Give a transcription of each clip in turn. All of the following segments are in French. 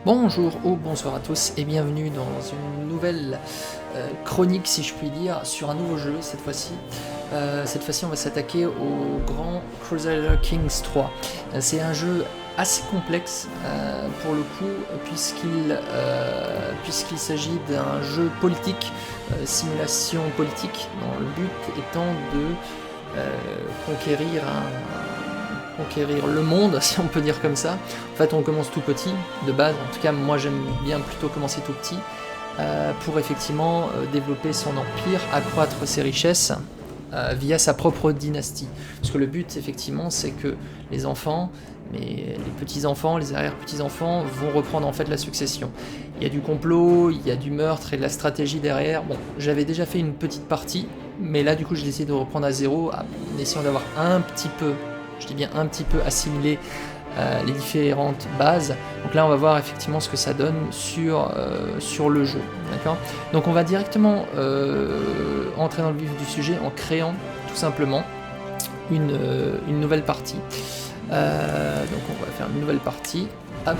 Bonjour ou bonsoir à tous et bienvenue dans une nouvelle chronique, si je puis dire, sur un nouveau jeu cette fois-ci. On va s'attaquer au Grand Crusader Kings 3. C'est un jeu assez complexe pour le coup, puisqu'il s'agit d'un jeu politique, simulation politique, dont le but étant de conquérir le monde, si on peut dire comme ça. En fait, on commence tout petit, de base. En tout cas, moi, j'aime bien plutôt commencer tout petit, pour effectivement développer son empire, accroître ses richesses via sa propre dynastie. Parce que le but, effectivement, c'est que les enfants, mais les petits-enfants, les arrière-petits-enfants vont reprendre en fait la succession. Il y a du complot, il y a du meurtre et de la stratégie derrière. Bon, j'avais déjà fait une petite partie, mais là, du coup, j'ai décidé de reprendre à zéro, en essayant d'avoir un petit peu, je dis bien un petit peu, assimilé les différentes bases. Donc là, on va voir effectivement ce que ça donne sur le jeu. D'accord ? Donc on va directement entrer dans le vif du sujet en créant tout simplement une nouvelle partie. Donc on va faire une nouvelle partie. Hop.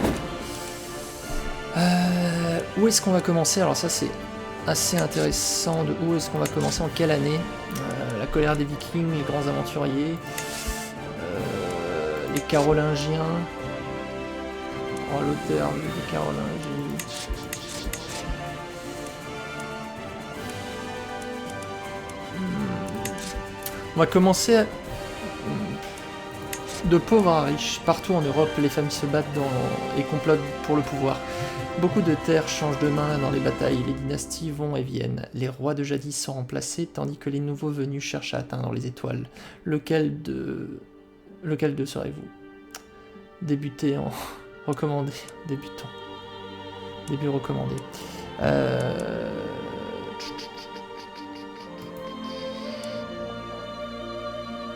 Où est-ce qu'on va commencer ? Alors ça c'est assez intéressant. De où est-ce qu'on va commencer ? En quelle année ? La colère des Vikings, les grands aventuriers, les Carolingiens. Oh, l'auteur des Carolingiens. On va commencer de pauvres à riches. Partout en Europe, les familles se battent et complotent pour le pouvoir. Beaucoup de terres changent de main dans les batailles, les dynasties vont et viennent. Les rois de jadis sont remplacés, tandis que les nouveaux venus cherchent à atteindre les étoiles. Lequel de serez-vous ? Débuter en recommandé. Débutant. Début recommandé.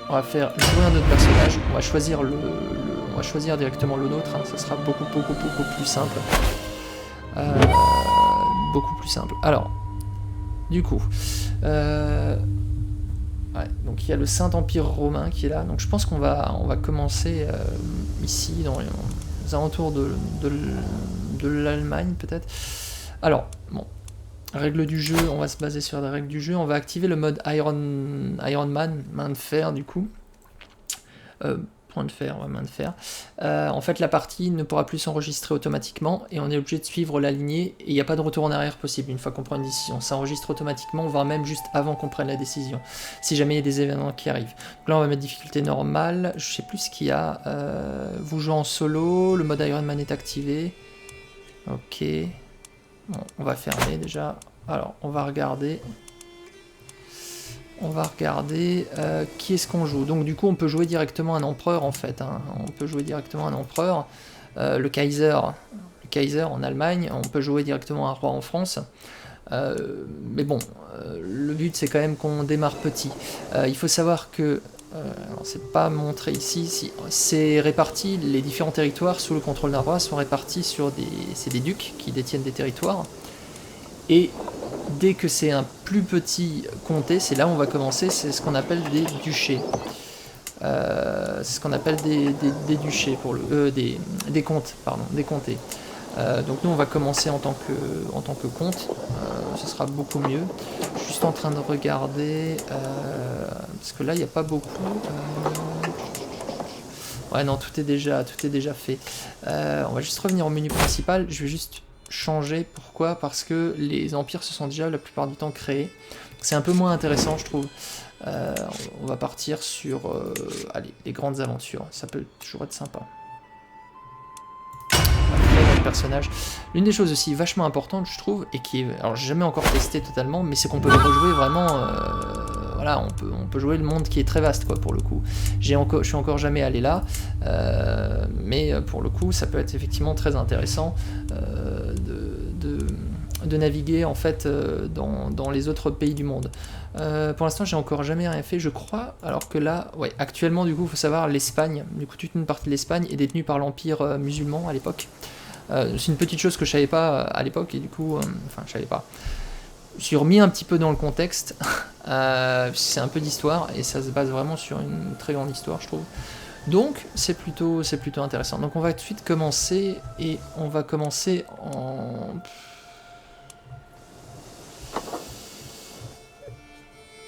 On va faire jouer un autre personnage. On va choisir directement le nôtre. Ça sera beaucoup plus simple. Beaucoup plus simple. Alors, du coup, donc il y a le Saint-Empire romain qui est là. Donc je pense qu'on va commencer ici, dans les alentours de l'Allemagne peut-être. Alors, bon, règles du jeu, on va se baser sur les règles du jeu. On va activer le mode Iron Man, main de fer du coup. Point de fer, main de fer. En fait, la partie ne pourra plus s'enregistrer automatiquement et on est obligé de suivre la lignée et il n'y a pas de retour en arrière possible une fois qu'on prend une décision. Ça enregistre automatiquement, voire même juste avant qu'on prenne la décision, si jamais il y a des événements qui arrivent. Donc là, on va mettre difficulté normale. Je sais plus ce qu'il y a. Vous jouez en solo, le mode Iron Man est activé. Ok. Bon, on va fermer déjà. Alors, on va regarder qui est-ce qu'on joue. Donc du coup on peut jouer directement un empereur en fait. On peut jouer directement un empereur, le Kaiser en Allemagne, on peut jouer directement un roi en France. Mais bon, le but c'est quand même qu'on démarre petit. Il faut savoir que, alors c'est pas montré ici, c'est réparti, les différents territoires sous le contrôle d'un roi sont répartis sur des ducs qui détiennent des territoires. Et dès que c'est un plus petit comté, c'est là où on va commencer, c'est ce qu'on appelle des duchés. C'est ce qu'on appelle des duchés, des comtes, pardon, des comtés. Donc nous on va commencer en tant que comte, ce sera beaucoup mieux. Je suis juste en train de regarder, parce que là il n'y a pas beaucoup. Ouais non, tout est déjà fait. On va juste revenir au menu principal, je vais juste changer. Pourquoi ? Parce que les empires se sont déjà la plupart du temps créés. C'est un peu moins intéressant, je trouve. On va partir sur les grandes aventures. Ça peut toujours être sympa. Notre personnage. L'une des choses aussi vachement importantes, je trouve, et qui est, alors j'ai jamais encore testé totalement, mais c'est qu'on peut le rejouer vraiment. Voilà, on peut jouer le monde qui est très vaste, quoi, pour le coup. Je suis encore jamais allé là, mais pour le coup, ça peut être effectivement très intéressant de naviguer en fait dans les autres pays du monde. Pour l'instant, j'ai encore jamais rien fait, je crois. Alors que là, ouais, actuellement, du coup, il faut savoir, l'Espagne, du coup, toute une partie de l'Espagne est détenue par l'Empire musulman à l'époque. C'est une petite chose que je savais pas à l'époque, et du coup, je savais pas. Je suis remis un petit peu dans le contexte. C'est un peu d'histoire et ça se base vraiment sur une très grande histoire, je trouve. Donc c'est plutôt intéressant. Donc on va tout de suite commencer, et on va commencer en...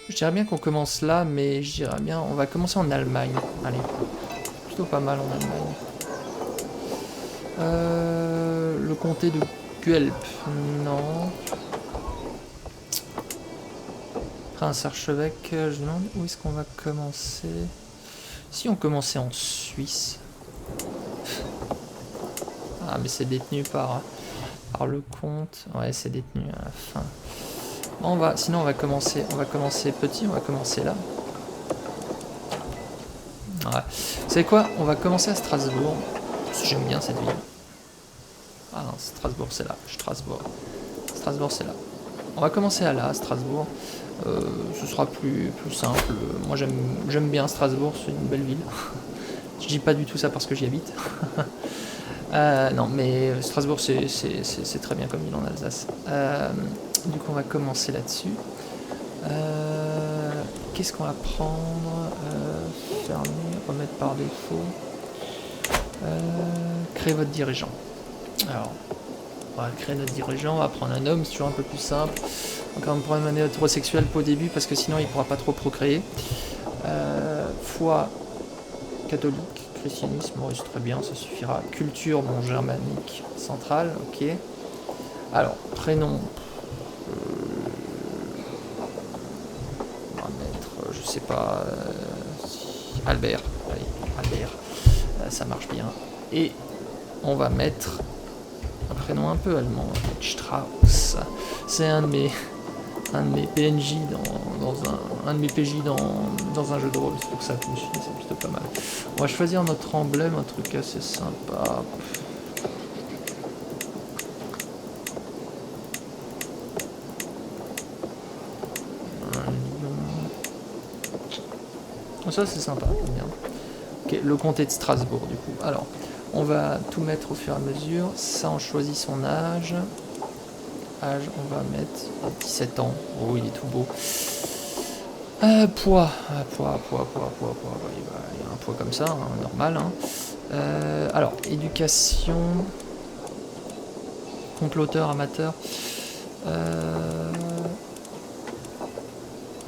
Je dirais bien qu'on commence là, mais je dirais bien on va commencer en Allemagne. Allez, plutôt pas mal en Allemagne. Le comté de Guelph, non. Prince archevêque, je demande où est-ce qu'on va commencer. Si on commençait en Suisse. Ah mais c'est détenu par le comte. Ouais, c'est détenu à la fin. Bon, sinon on va commencer petit, on va commencer là. Ouais. Vous savez quoi? On va commencer à Strasbourg. J'aime bien cette ville. Ah non, Strasbourg c'est là. Strasbourg c'est là. On va commencer à Strasbourg. Ce sera plus simple. Moi j'aime bien Strasbourg, c'est une belle ville. Je dis pas du tout ça parce que j'y habite. Non, mais Strasbourg c'est très bien comme ville en Alsace. Du coup on va commencer là-dessus. Qu'est-ce qu'on va prendre? Fermer, remettre par défaut. Créer votre dirigeant. Alors, on va créer notre dirigeant, on va prendre un homme, c'est toujours un peu plus simple. Encore un problème hétérosexuel pas au début parce que sinon il pourra pas trop procréer. Foi catholique, christianisme, oui, c'est très bien, ça suffira. Culture, bon, germanique, centrale, ok. Alors, prénom. On va mettre, je sais pas, Albert. Allez, Albert, ça marche bien. Et on va mettre un prénom un peu allemand, Strauss. C'est un de mes PNJ un de mes PJ dans un jeu de rôle, c'est pour ça que je me suis dit c'est plutôt pas mal. On va choisir notre emblème, un truc assez sympa. Un lion. Ça c'est sympa, j'aime bien. Ok, le comté de Strasbourg du coup. Alors, on va tout mettre au fur et à mesure. Ça, on choisit son âge. On va mettre 17 ans. Oh, il est tout beau. Poids. Poids. Il y a un poids comme ça, hein, normal. Hein. Alors, éducation. Comploteur, amateur.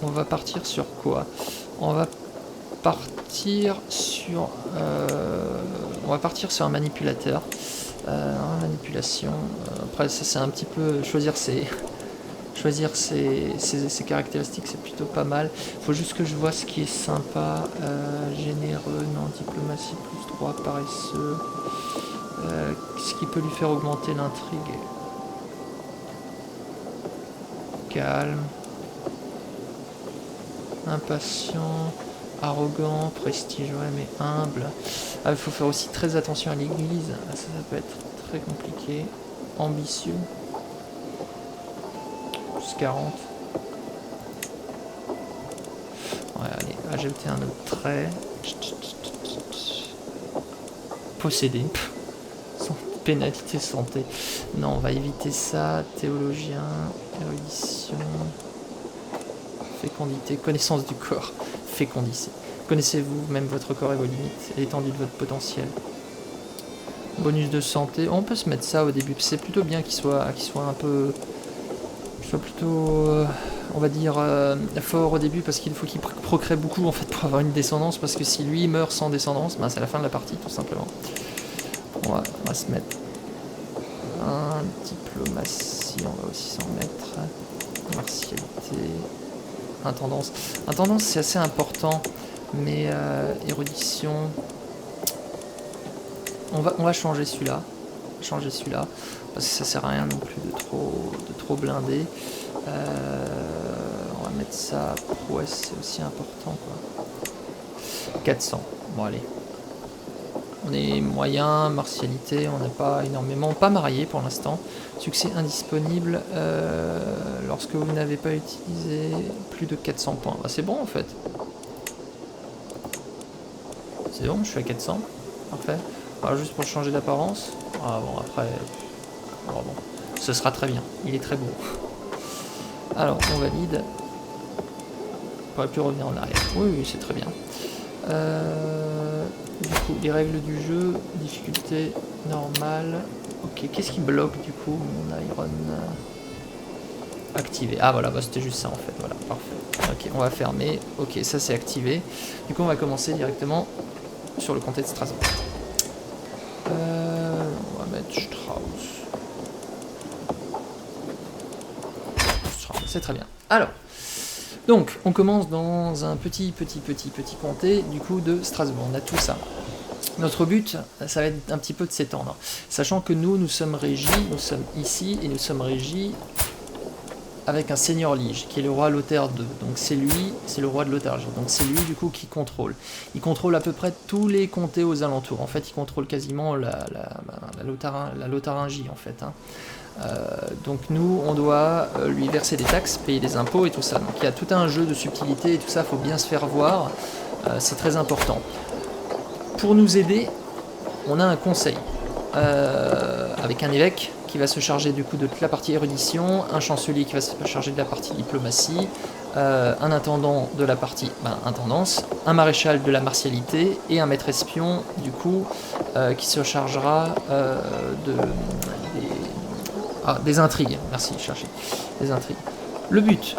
On va partir sur quoi? On va partir sur un manipulateur. Manipulation. Après, ça c'est un petit peu choisir ses caractéristiques, c'est plutôt pas mal. Faut juste que je vois ce qui est sympa. Généreux, non, diplomatie plus 3, paresseux. Ce qui peut lui faire augmenter l'intrigue. Calme. Impatient. Arrogant, prestige, ouais, mais humble. Ah, il faut faire aussi très attention à l'église. Ça peut être très compliqué. Ambitieux. Plus 40. Ouais, allez, ajouter un autre trait. Posséder. Pénalité santé. Non, on va éviter ça. Théologien, érudition, fécondité, connaissance du corps. Fécondité. Connaissez-vous même votre corps et vos limites, et l'étendue de votre potentiel. Bonus de santé. On peut se mettre ça au début. C'est plutôt bien qu'il soit un peu... Qu'il soit plutôt... on va dire fort au début parce qu'il faut qu'il procrée beaucoup en fait pour avoir une descendance, parce que si lui meurt sans descendance, ben, c'est la fin de la partie tout simplement. On va se mettre un diplomatie, on va aussi s'en mettre. Martialité, intendance. Intendance c'est assez important, mais érudition. On va changer celui-là. Parce que ça sert à rien non plus de trop blinder. On va mettre ça. Prouesse, c'est aussi important quoi. 400. Bon allez. On est moyen, martialité, on n'a pas énormément, pas marié pour l'instant. Succès indisponible lorsque vous n'avez pas utilisé plus de 400 points. Bah, c'est bon en fait. C'est bon, je suis à 400. Parfait. Alors juste pour changer d'apparence. Ah bon, après... Alors bon, ce sera très bien. Il est très beau. Alors, on valide. On pourrait plus revenir en arrière. Oui, c'est très bien. Du coup, les règles du jeu, difficulté normale. Ok, qu'est-ce qui bloque du coup mon iron activé? Ah voilà, bah, c'était juste ça en fait, voilà, parfait. Ok, on va fermer, ok, ça c'est activé. Du coup, on va commencer directement sur le comté de Strasbourg. On va mettre Strauss. C'est très bien. Alors, donc, on commence dans un petit comté du coup de Strasbourg. On a tout ça. Notre but, ça va être un petit peu de s'étendre, sachant que nous sommes régis, nous sommes ici et nous sommes régis avec un seigneur lige qui est le roi Lothaire II. Donc c'est lui, c'est le roi de Lotharingie. Donc c'est lui du coup qui contrôle. Il contrôle à peu près tous les comtés aux alentours. En fait, il contrôle quasiment la Lotharingie en fait. Hein. Donc nous, on doit lui verser des taxes, payer des impôts et tout ça. Donc il y a tout un jeu de subtilité et tout ça, il faut bien se faire voir. C'est très important. Pour nous aider, on a un conseil avec un évêque qui va se charger du coup de toute la partie érudition, un chancelier qui va se charger de la partie diplomatie, un intendant de la partie intendance, un maréchal de la martialité et un maître espion du coup qui se chargera des intrigues. Merci, chercher des intrigues. Le but,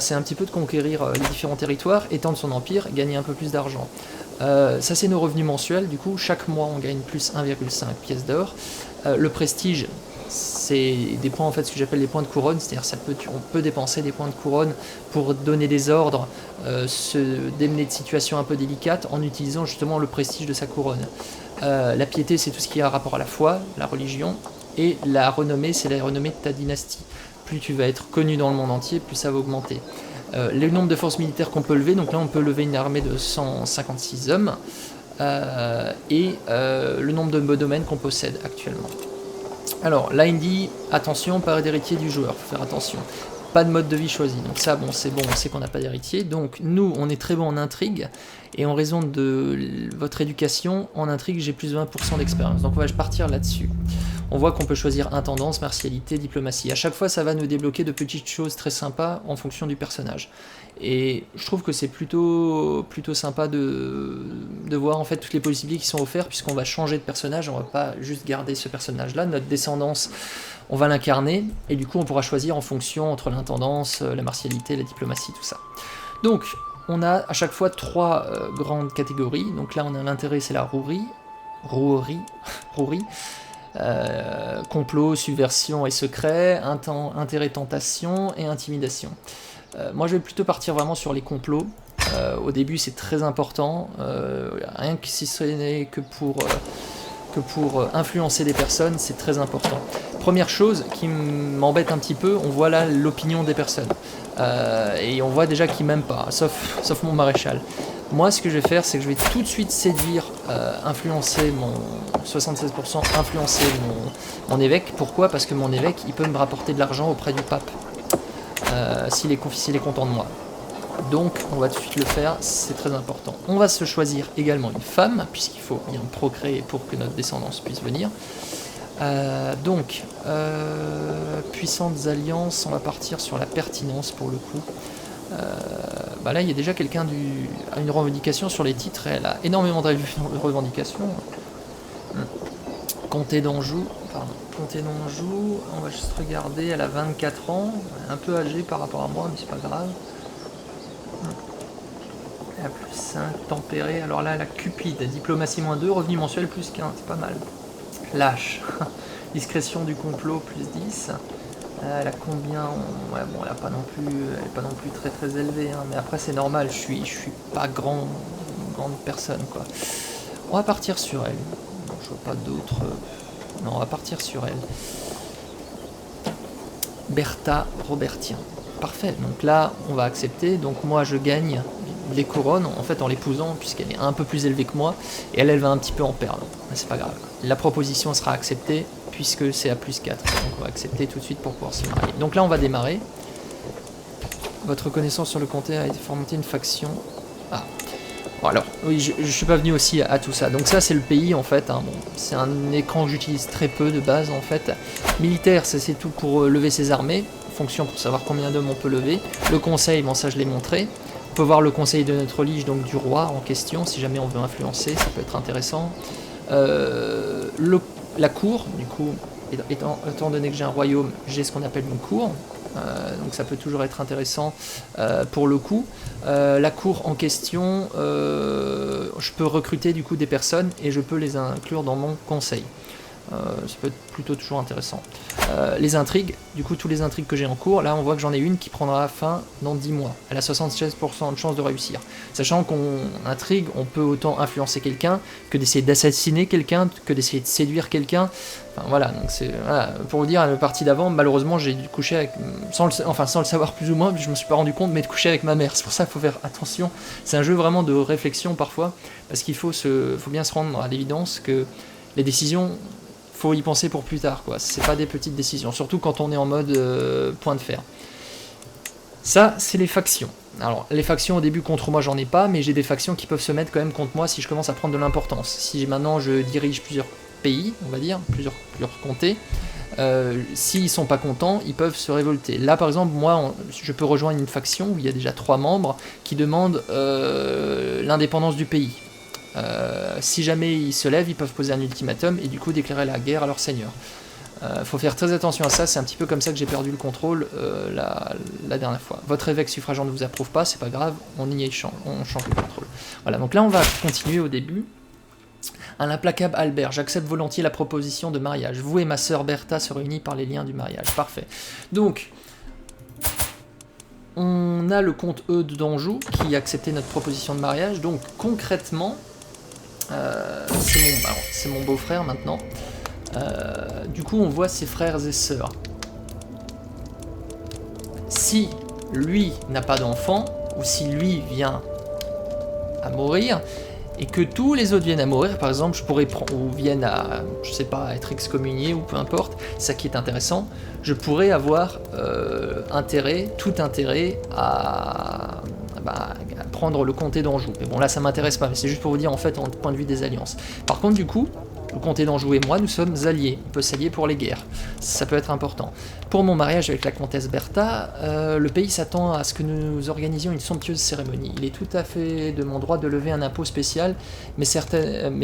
c'est un petit peu de conquérir les différents territoires, étendre son empire, gagner un peu plus d'argent. Ça c'est nos revenus mensuels, du coup chaque mois on gagne plus 1,5 pièces d'or. Le prestige, c'est des points en fait, ce que j'appelle les points de couronne, c'est-à-dire on peut dépenser des points de couronne pour donner des ordres, se démener de situations un peu délicates en utilisant justement le prestige de sa couronne. La piété, c'est tout ce qui a rapport à la foi, la religion, et la renommée, c'est la renommée de ta dynastie. Plus tu vas être connu dans le monde entier, plus ça va augmenter. Le nombre de forces militaires qu'on peut lever, donc là on peut lever une armée de 156 hommes, et le nombre de domaines qu'on possède actuellement. Alors là il dit attention, pas d'héritier du joueur, faut faire attention. Pas de mode de vie choisi, donc ça bon, on sait qu'on n'a pas d'héritier. Donc nous on est très bon en intrigue, et en raison de votre éducation, en intrigue j'ai plus de 20% d'expérience, donc on va partir là-dessus. On voit qu'on peut choisir intendance, martialité, diplomatie. À chaque fois, ça va nous débloquer de petites choses très sympas en fonction du personnage. Et je trouve que c'est plutôt sympa de voir en fait toutes les possibilités qui sont offertes, puisqu'on va changer de personnage, on va pas juste garder ce personnage-là. Notre descendance, on va l'incarner, et du coup, on pourra choisir en fonction entre l'intendance, la martialité, la diplomatie, tout ça. Donc, on a à chaque fois 3 grandes catégories. Donc là, on a l'intérêt, c'est la rouerie. Complot, subversion et secret, intérêt, tentation et intimidation. Moi je vais plutôt partir vraiment sur les complots. Au début c'est très important, rien que si ce n'est que pour influencer des personnes, c'est très important. Première chose qui m'embête un petit peu, on voit là l'opinion des personnes. Et on voit déjà qu'ils m'aiment pas, sauf mon maréchal. Moi, ce que je vais faire, c'est que je vais tout de suite séduire, influencer mon 76%, influencer mon évêque. Pourquoi? Parce que mon évêque, il peut me rapporter de l'argent auprès du pape, s'il est content de moi. Donc, on va tout de suite le faire, c'est très important. On va se choisir également une femme, puisqu'il faut bien procréer pour que notre descendance puisse venir. Puissantes alliances, on va partir sur la pertinence pour le coup. Là il y a déjà quelqu'un a une revendication sur les titres, elle a énormément de revendications. Comté d'Anjou, on va juste regarder, elle a 24 ans, elle est un peu âgée par rapport à moi, mais c'est pas grave. Elle a plus 5, tempéré, alors là elle a Cupide, diplomatie -2, revenu mensuel plus 15, c'est pas mal. Lâche, discrétion du complot plus 10. Elle a combien? Ouais, bon, elle est pas non plus très très élevée, hein, mais après c'est normal, je suis pas grande personne quoi. On va partir sur elle. Non, je vois pas d'autres. Non, on va partir sur elle. Bertha Robertien. Parfait. Donc là, on va accepter. Donc moi, je gagne les couronnes en fait en l'épousant puisqu'elle est un peu plus élevée que moi et elle va un petit peu en perdre. Mais c'est pas grave. La proposition sera acceptée puisque c'est à plus 4. Donc on va accepter tout de suite pour pouvoir se marier. Donc là on va démarrer. Votre connaissance sur le comté a été formatée une faction. Ah. Bon, alors, oui, je suis pas venu aussi à tout ça. Donc ça c'est le pays en fait. Hein. Bon, c'est un écran que j'utilise très peu de base en fait. Militaire, ça c'est tout pour lever ses armées. Fonction pour savoir combien d'hommes on peut lever. Le conseil, bon ça je l'ai montré. peut voir le conseil de notre lige, donc du roi en question, si jamais on veut influencer, ça peut être intéressant. La cour, du coup, étant donné que j'ai un royaume, j'ai ce qu'on appelle une cour. Donc ça peut toujours être intéressant pour le coup. La cour en question, je peux recruter du coup des personnes et je peux les inclure dans mon conseil. Ça peut être plutôt toujours intéressant. Les intrigues, du coup tous les intrigues que j'ai en cours, là on voit que j'en ai une qui prendra fin dans 10 mois. Elle a 76% de chance de réussir. Sachant qu'on intrigue, on peut autant influencer quelqu'un que d'essayer d'assassiner quelqu'un, que d'essayer de séduire quelqu'un. Enfin voilà, donc c'est voilà. Pour vous dire, la partie d'avant, malheureusement j'ai dû coucher avec, sans le savoir plus ou moins, je me suis pas rendu compte, mais de coucher avec ma mère. C'est pour ça qu'il faut faire attention. C'est un jeu vraiment de réflexion parfois, parce qu'il faut bien se rendre à l'évidence que les décisions, faut y penser pour plus tard, quoi. C'est pas des petites décisions, surtout quand on est en mode point de fer. Ça, c'est les factions. Alors, les factions au début contre moi, j'en ai pas, mais j'ai des factions qui peuvent se mettre quand même contre moi si je commence à prendre de l'importance. Si maintenant je dirige plusieurs pays, on va dire, plusieurs comtés, s'ils sont pas contents, ils peuvent se révolter. Là, par exemple, moi, je peux rejoindre une faction où il y a déjà 3 membres qui demandent l'indépendance du pays. Si jamais ils se lèvent, ils peuvent poser un ultimatum et du coup déclarer la guerre à leur seigneur. Faut faire très attention à ça, c'est un petit peu comme ça que j'ai perdu le contrôle la dernière fois. Votre évêque suffragant ne vous approuve pas, c'est pas grave, on change le contrôle. Voilà, donc là on va continuer au début. Un implacable Albert, j'accepte volontiers la proposition de mariage. Vous et ma sœur Bertha se réunissent par les liens du mariage. Parfait. Donc, on a le comte Eudes d'Anjou qui a accepté notre proposition de mariage. Donc concrètement, c'est mon beau-frère maintenant. Du coup, on voit ses frères et sœurs. Si lui n'a pas d'enfant, ou si lui vient à mourir, et que tous les autres viennent à mourir, par exemple, ou viennent à, je sais pas, à être excommuniés, ou peu importe, ça qui est intéressant, je pourrais avoir tout intérêt à prendre le comté d'Anjou. Mais bon, là, ça m'intéresse pas, mais c'est juste pour vous dire, en fait, en point de vue des alliances. Par contre, du coup, le comté d'Anjou et moi, nous sommes alliés. On peut s'allier pour les guerres. Ça peut être important. Pour mon mariage avec la comtesse Bertha, le pays s'attend à ce que nous organisions une somptueuse cérémonie. Il est tout à fait de mon droit de lever un impôt spécial, mais certaines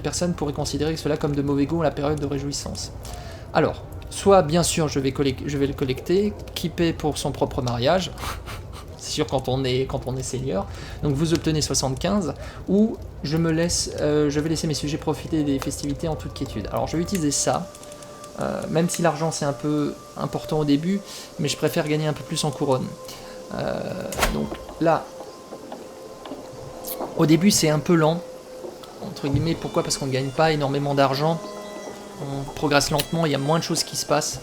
personnes pourraient considérer cela comme de mauvais goût à la période de réjouissance. Alors, soit, bien sûr, je vais le collecter, qui paie pour son propre mariage, c'est sûr quand on est seigneur, donc vous obtenez 75, ou je vais laisser mes sujets profiter des festivités en toute quiétude. Alors je vais utiliser ça, même si l'argent c'est un peu important au début, mais je préfère gagner un peu plus en couronne. Donc là, au début c'est un peu lent, entre guillemets, pourquoi ? Parce qu'on ne gagne pas énormément d'argent, on progresse lentement, il y a moins de choses qui se passent.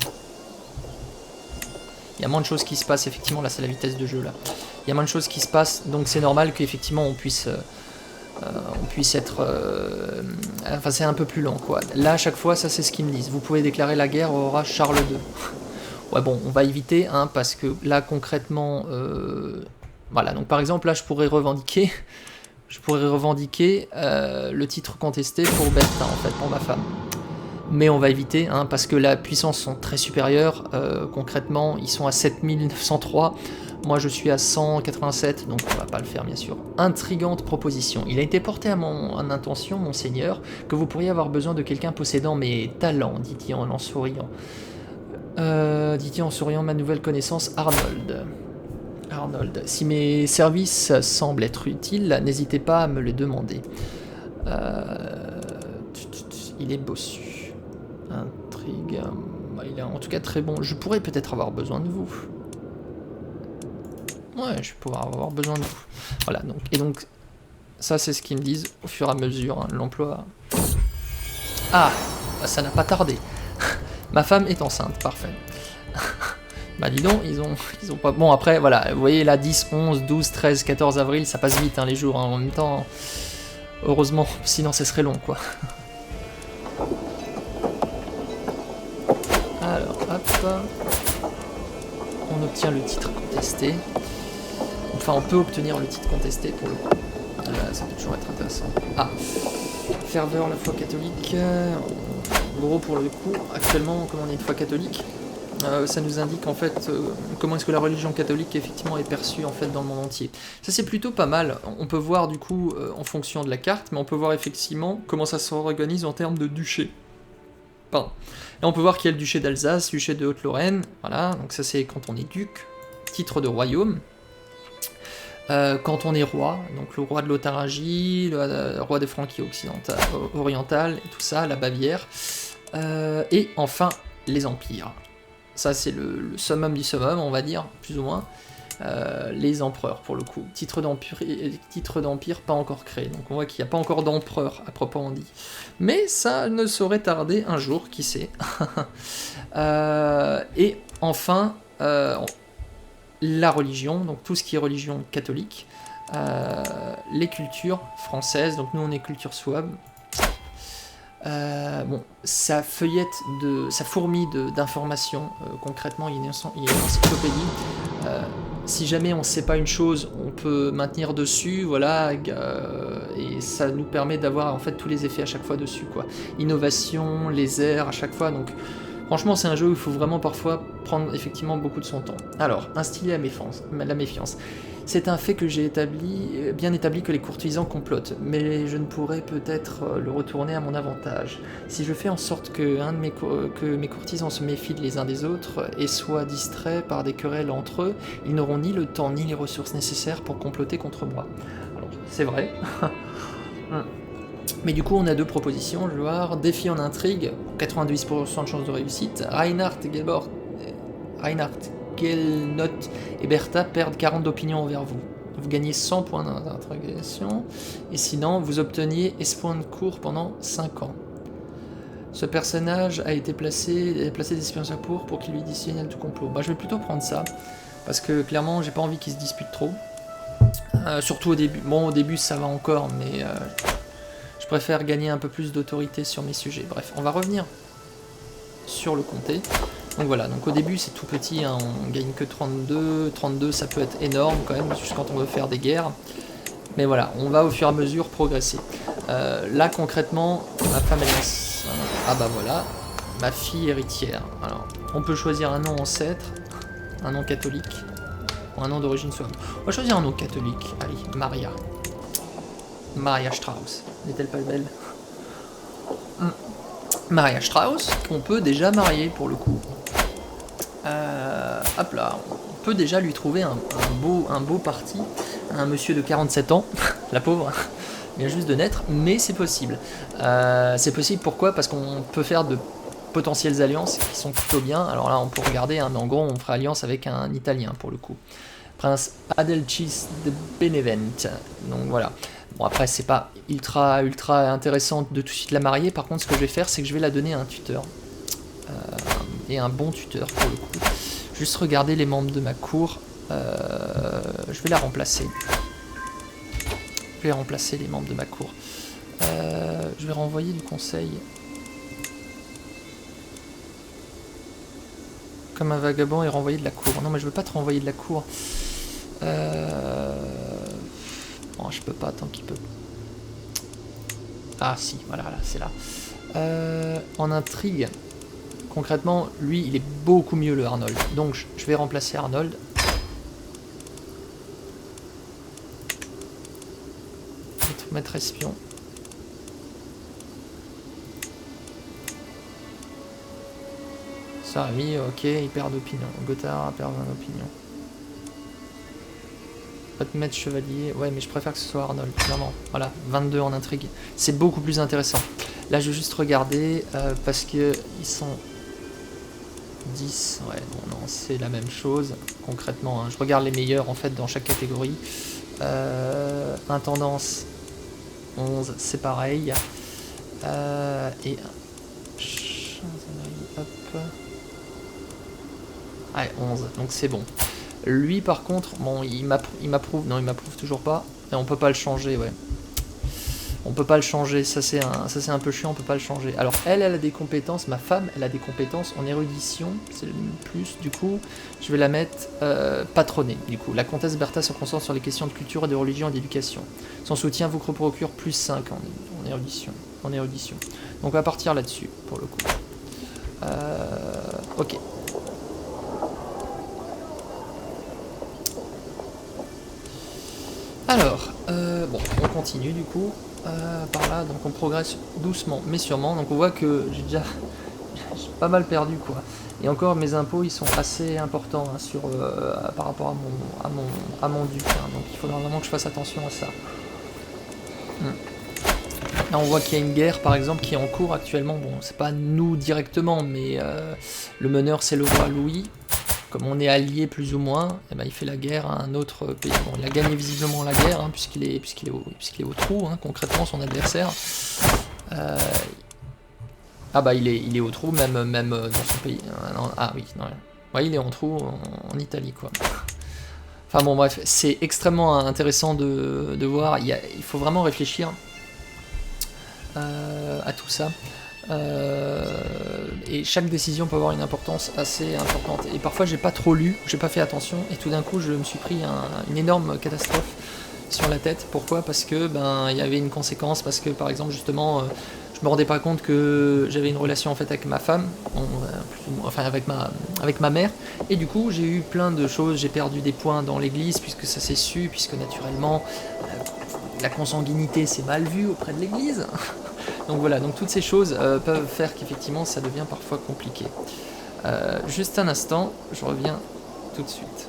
Il y a moins de choses qui se passent, effectivement, là c'est la vitesse de jeu là. Il y a moins de choses qui se passent, donc c'est normal qu'effectivement on puisse être... enfin c'est un peu plus lent quoi. Là à chaque fois, ça c'est ce qu'ils me disent. Vous pouvez déclarer la guerre au roi Charles II. Ouais bon, on va éviter, hein, parce que là concrètement... voilà, donc par exemple là je pourrais revendiquer le titre contesté pour Bertha en fait, pour ma femme. Mais on va éviter, hein, parce que la puissance sont très supérieures. Concrètement, ils sont à 7903. Moi, je suis à 187, donc on va pas le faire, bien sûr. Intrigante proposition. Il a été porté à mon intention, monseigneur, que vous pourriez avoir besoin de quelqu'un possédant mes talents, dit-il en souriant. Ma nouvelle connaissance, Arnold. Si mes services semblent être utiles, n'hésitez pas à me les demander. Il est bossu. Intrigue. Il est en tout cas très bon. Je pourrais peut-être avoir besoin de vous. Ouais, je pourrais avoir besoin de vous. Voilà, donc ça c'est ce qu'ils me disent au fur et à mesure, hein, l'emploi. Ah, ça n'a pas tardé. Ma femme est enceinte, parfait. Bah dis donc, ils ont pas... Bon après, voilà, vous voyez là, 10, 11, 12, 13, 14 avril, ça passe vite hein, les jours, hein, en même temps. Heureusement, sinon ce serait long quoi. Alors, hop, on obtient le titre contesté. Enfin, on peut obtenir le titre contesté pour le coup. Ça peut toujours être intéressant. Ah, ferveur, la foi catholique. Gros pour le coup, actuellement, comme on est une foi catholique, ça nous indique en fait comment est-ce que la religion catholique effectivement est perçue en fait dans le monde entier. Ça c'est plutôt pas mal. On peut voir du coup en fonction de la carte, mais on peut voir effectivement comment ça s'organise en termes de duché. Pardon. Et on peut voir qu'il y a le duché d'Alsace, duché de Haute-Lorraine, voilà, donc ça c'est quand on est duc, titre de royaume. Quand on est roi, donc le roi de Lotharingie, le roi des Franquie orientales et tout ça, la Bavière, et enfin les empires. Ça c'est le summum du summum, on va dire, plus ou moins. Les empereurs pour le coup. Titre d'empire pas encore créé, donc on voit qu'il n'y a pas encore d'empereur à proprement dit. Mais ça ne saurait tarder un jour, qui sait. Et enfin, la religion, donc tout ce qui est religion catholique, les cultures françaises, donc nous on est culture souabe. Bon, ça feuillette ça fourmille d'informations. Concrètement, il y a une encyclopédie. Si jamais on ne sait pas une chose, on peut maintenir dessus, voilà, et ça nous permet d'avoir en fait tous les effets à chaque fois dessus, quoi. Innovation, les airs à chaque fois, donc franchement c'est un jeu où il faut vraiment parfois prendre effectivement beaucoup de son temps. Alors, instiller la méfiance. C'est un fait que j'ai bien établi que les courtisans complotent, mais je ne pourrais peut-être le retourner à mon avantage. Si je fais en sorte que mes courtisans se méfient les uns des autres et soient distraits par des querelles entre eux, ils n'auront ni le temps ni les ressources nécessaires pour comploter contre moi. Alors, c'est vrai. Mais du coup, on a deux propositions, je vais voir. Défi en intrigue, 98% de chance de réussite. Reinhard Gelnot et Bertha perdent 40 d'opinion envers vous. Vous gagnez 100 points d'interrogation, et sinon, vous obteniez espoir de cours pendant 5 ans. Ce personnage a été placé des espions pour qu'il lui dise signal du complot. Bah, je vais plutôt prendre ça, parce que clairement, j'ai pas envie qu'il se dispute trop. Surtout au début. Bon, au début, ça va encore, mais je préfère gagner un peu plus d'autorité sur mes sujets. Bref, on va revenir sur le comté. Donc voilà, donc au début c'est tout petit, hein, on gagne que 32, 32 ça peut être énorme quand même, juste quand on veut faire des guerres. Mais voilà, on va au fur et à mesure progresser. Là concrètement, ma femme elle est... Ah bah voilà, ma fille héritière. Alors, on peut choisir un nom ancêtre, un nom catholique, ou un nom d'origine souabe. On va choisir un nom catholique, allez, Maria. Maria Strauss, n'est-elle pas belle? Maria Strauss, qu'on peut déjà marier pour le coup. Hop là, on peut déjà lui trouver un beau parti, un monsieur de 47 ans, la pauvre, vient juste de naître, mais c'est possible. C'est possible pourquoi? Parce qu'on peut faire de potentielles alliances qui sont plutôt bien. Alors là, on peut regarder, hein, mais en gros, on fera alliance avec un Italien pour le coup. Prince Adelchis de Benevent. Donc voilà. Bon, après, c'est pas ultra intéressant de tout de suite la marier. Par contre, ce que je vais faire, c'est que je vais la donner à un tuteur. Et un bon tuteur pour le coup. Juste regarder les membres de ma cour. Je vais la remplacer. Je vais remplacer les membres de ma cour. Je vais renvoyer du conseil. Comme un vagabond et renvoyer de la cour. Non, mais je veux pas te renvoyer de la cour. Bon, je peux pas tant qu'il peut. Ah si, voilà, là, c'est là. En intrigue, concrètement, lui, il est beaucoup mieux le Arnold. Donc, je vais remplacer Arnold. Maître espion. Ça a mis, ok, il perd d'opinion. Gothard a perdu d'opinion. Maître chevalier, ouais, mais je préfère que ce soit Arnold, clairement. Voilà, 22 en intrigue. C'est beaucoup plus intéressant. Là, je vais juste regarder, parce que ils sont 10. Ouais, non, c'est la même chose, concrètement. Hein. Je regarde les meilleurs, en fait, dans chaque catégorie. Intendance, 11, c'est pareil. Et... Hop. Ouais, 11, donc c'est bon. Lui, par contre, bon, il m'approuve. Non, il m'approuve toujours pas. Et on peut pas le changer, ouais. On peut pas le changer. Ça, c'est un peu chiant, on peut pas le changer. Alors, elle a des compétences. Ma femme, elle a des compétences en érudition. C'est le plus. Du coup, je vais la mettre patronnée. Du coup, la comtesse Bertha se concentre sur les questions de culture et de religion et d'éducation. Son soutien vous procure plus 5 en érudition. Donc, on va partir là-dessus, pour le coup. Ok. Alors, bon, on continue du coup par là, donc on progresse doucement mais sûrement. Donc on voit que j'ai déjà j'ai pas mal perdu quoi. Et encore, mes impôts ils sont assez importants hein, sur, par rapport à mon duc, hein, donc il faudra vraiment que je fasse attention à ça. Là on voit qu'il y a une guerre par exemple qui est en cours actuellement, bon c'est pas nous directement mais le meneur c'est le roi Louis. Comme on est alliés plus ou moins, eh ben, il fait la guerre à un autre pays. Bon, il a gagné visiblement la guerre, hein, puisqu'il est au trou, hein, concrètement, son adversaire. Ah bah il est au trou, même dans son pays. Ah oui, non, ouais, il est en trou en Italie, quoi. Enfin bon, bref, c'est extrêmement intéressant de voir. Il faut vraiment réfléchir à tout ça. Et chaque décision peut avoir une importance assez importante. Et parfois j'ai pas trop lu, j'ai pas fait attention, et tout d'un coup je me suis pris une énorme catastrophe sur la tête. Pourquoi? Parce que ben il y avait une conséquence, parce que par exemple justement je me rendais pas compte que j'avais une relation en fait avec ma femme, enfin avec ma mère, et du coup j'ai eu plein de choses, j'ai perdu des points dans l'église puisque ça s'est su, puisque naturellement la consanguinité c'est mal vu auprès de l'église. Donc voilà, donc toutes ces choses peuvent faire qu'effectivement ça devient parfois compliqué. Juste un instant, je reviens tout de suite.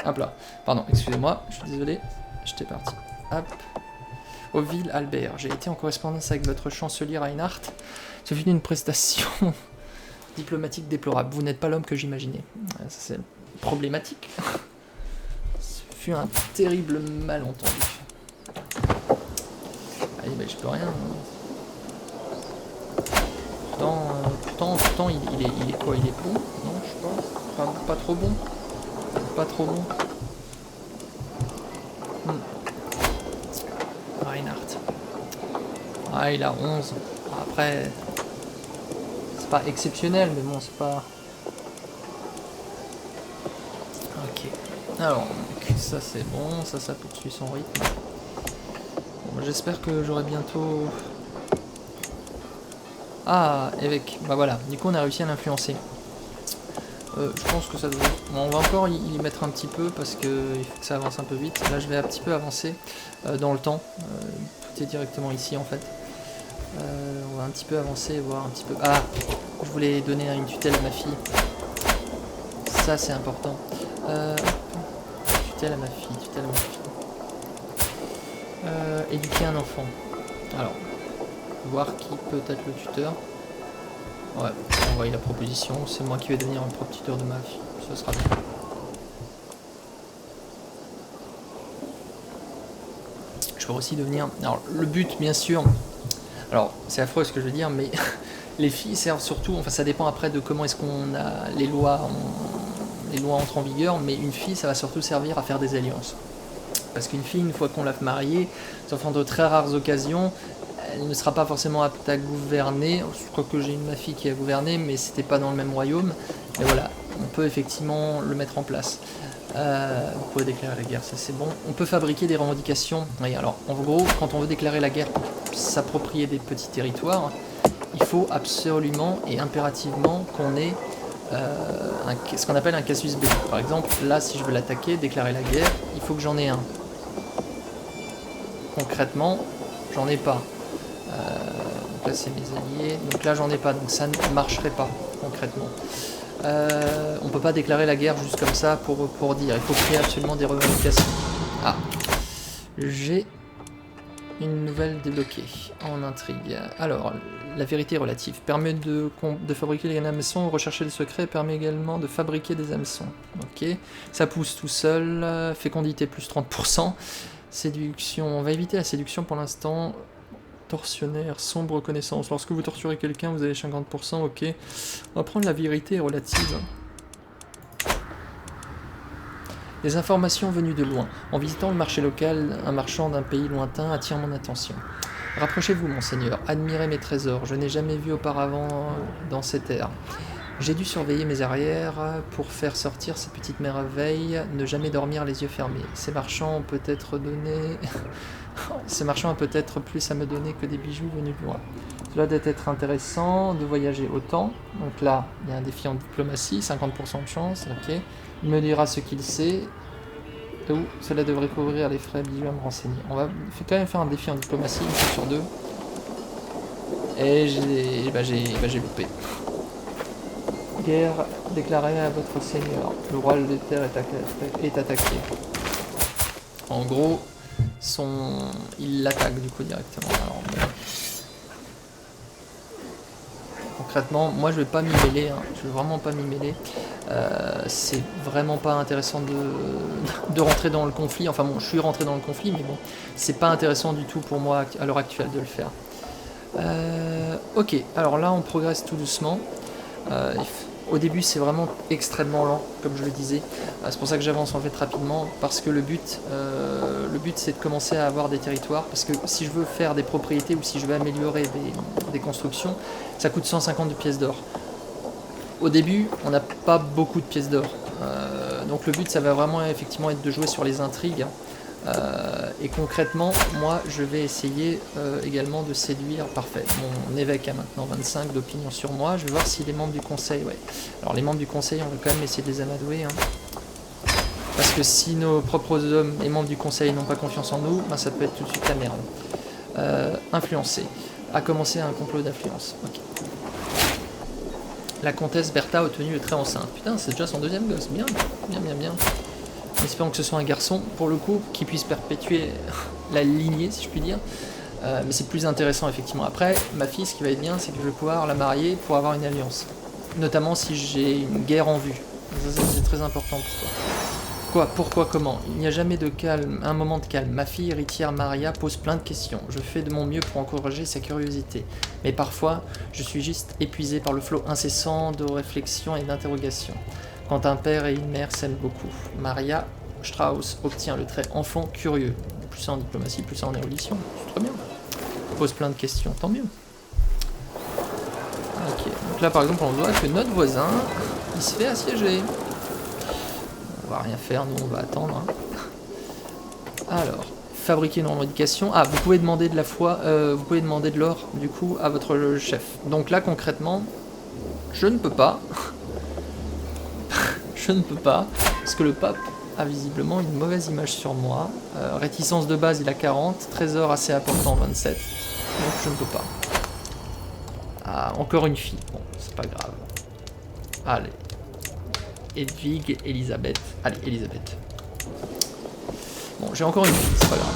Hop là, pardon, excusez-moi, je suis désolé, j'étais parti. Hop. Oville Albert, j'ai été en correspondance avec votre chancelier Reinhardt. Ce fut une prestation diplomatique déplorable. Vous n'êtes pas l'homme que j'imaginais. Ça c'est problématique. Ce fut un terrible malentendu. Allez, bah, je peux rien. Pourtant il est quoi? Il est bon? Non, je sais pas. Pas trop bon. Pas trop bon. Reinhardt. Ah, il a 11. Après, c'est pas exceptionnel, mais bon, c'est pas... Ok. Alors, ça c'est bon, ça poursuit son rythme. Bon, j'espère que j'aurai bientôt Ah, évêque. Bah voilà, du coup on a réussi à l'influencer. Je pense que ça devrait... Bon, on va encore y mettre un petit peu parce que il faut que ça avance un peu vite. Là je vais un petit peu avancer dans le temps. Tout est directement ici en fait. On va un petit peu avancer et voir un petit peu... Ah, je voulais donner une tutelle à ma fille. Ça c'est important. Tutelle à ma fille, tutelle à ma fille. Éduquer un enfant. Alors, voir qui peut être le tuteur. Ouais, on voit la proposition. C'est moi qui vais devenir un propre tuteur de ma fille. Ça sera bien. Je vais aussi devenir... Alors, le but, bien sûr... Alors, c'est affreux ce que je veux dire, mais les filles servent surtout... Enfin, ça dépend après de comment est-ce qu'on a... Les lois entrent en vigueur, mais une fille, ça va surtout servir à faire des alliances. Parce qu'une fille, une fois qu'on l'a mariée, sauf en de très rares occasions, elle ne sera pas forcément apte à gouverner. Je crois que j'ai ma fille qui a gouverné, mais c'était pas dans le même royaume. Mais voilà, on peut effectivement le mettre en place. Vous pouvez déclarer la guerre, ça c'est bon. On peut fabriquer des revendications. Oui, alors en gros, quand on veut déclarer la guerre pour s'approprier des petits territoires, il faut absolument et impérativement qu'on ait ce qu'on appelle un casus belli. Par exemple, là, si je veux l'attaquer, déclarer la guerre, il faut que j'en ai un. Concrètement, j'en ai pas. Donc là, c'est mes alliés. Donc là, j'en ai pas. Donc ça ne marcherait pas, concrètement. On peut pas déclarer la guerre juste comme ça pour dire. Il faut créer absolument des revendications. Ah. J'ai une nouvelle débloquée en intrigue. Alors, la vérité relative permet de fabriquer les hameçons, rechercher les secrets, permet également de fabriquer des hameçons. Ok, ça pousse tout seul, fécondité plus 30%, séduction, on va éviter la séduction pour l'instant, tortionnaire, sombre connaissance, lorsque vous torturez quelqu'un vous avez 50%, ok, on va prendre la vérité relative. Les informations venues de loin. En visitant le marché local, un marchand d'un pays lointain attire mon attention. Rapprochez-vous, monseigneur, admirez mes trésors, je n'ai jamais vu auparavant dans cette ère. J'ai dû surveiller mes arrières pour faire sortir ces petites merveilles, ne jamais dormir les yeux fermés. Ces marchands ont peut-être donné... Ces marchands ont peut-être plus à me donner que des bijoux venus de loin. Cela doit être intéressant de voyager autant. Donc là, il y a un défi en diplomatie, 50% de chance, ok. Il me dira ce qu'il sait. Où cela devrait couvrir les frais bijoux à me renseigner. On va quand même faire un défi en diplomatie, une fois sur deux. Et j'ai loupé. Guerre déclarée à votre seigneur. Le roi de terre est attaqué. En gros, il l'attaque du coup directement. Alors, bon. Concrètement, moi je vais pas m'y mêler, hein. Je vais vraiment pas m'y mêler. C'est vraiment pas intéressant de rentrer dans le conflit. Enfin bon, je suis rentré dans le conflit, mais bon, c'est pas intéressant du tout pour moi à l'heure actuelle de le faire. Ok, alors là on progresse tout doucement. Au début c'est vraiment extrêmement lent, comme je le disais. C'est pour ça que j'avance en fait rapidement, parce que le but c'est de commencer à avoir des territoires, parce que si je veux faire des propriétés ou si je veux améliorer des constructions, ça coûte 150 de pièces d'or. Au début, on n'a pas beaucoup de pièces d'or. Donc le but, ça va vraiment effectivement être de jouer sur les intrigues. Et concrètement, moi, je vais essayer également de séduire... Parfait, mon évêque a maintenant 25 d'opinion sur moi. Je vais voir si les membres du conseil... Ouais. Alors les membres du conseil, on va quand même essayer de les amadouer. Hein. Parce que si nos propres hommes et membres du conseil n'ont pas confiance en nous, ben, ça peut être tout de suite la merde. Influencer. A commencé un complot d'influence. Ok. La comtesse Bertha a obtenu le trait enceinte. Putain, c'est déjà son deuxième gosse. Bien, bien, bien, bien. Espérons que ce soit un garçon, pour le coup, qui puisse perpétuer la lignée, si je puis dire. Mais c'est plus intéressant, effectivement. Après, ma fille, ce qui va être bien, c'est que je vais pouvoir la marier pour avoir une alliance. Notamment si j'ai une guerre en vue. Ça, c'est très important pour toi. Pourquoi, comment? Il n'y a jamais de calme, un moment de calme. Ma fille héritière Maria pose plein de questions. Je fais de mon mieux pour encourager sa curiosité. Mais parfois, je suis juste épuisé par le flot incessant de réflexions et d'interrogations. Quand un père et une mère s'aiment beaucoup. Maria Strauss obtient le trait enfant curieux. Plus ça en diplomatie, plus ça en érudition. C'est très bien. Pose plein de questions, tant mieux. Ok, donc là par exemple on voit que notre voisin, il se fait assiéger. On va rien faire, nous on va attendre. Hein. Alors, fabriquer une revendication. Ah, vous pouvez demander de la foi, vous pouvez demander de l'or, du coup, à votre chef. Donc là, concrètement, je ne peux pas. Je ne peux pas, parce que le pape a visiblement une mauvaise image sur moi. Réticence de base, il a 40. Trésor assez important, 27. Donc je ne peux pas. Ah, encore une fille. Bon, c'est pas grave. Allez. Edwige, Elisabeth. Allez, Elisabeth. Bon, j'ai encore une fille, c'est pas grave.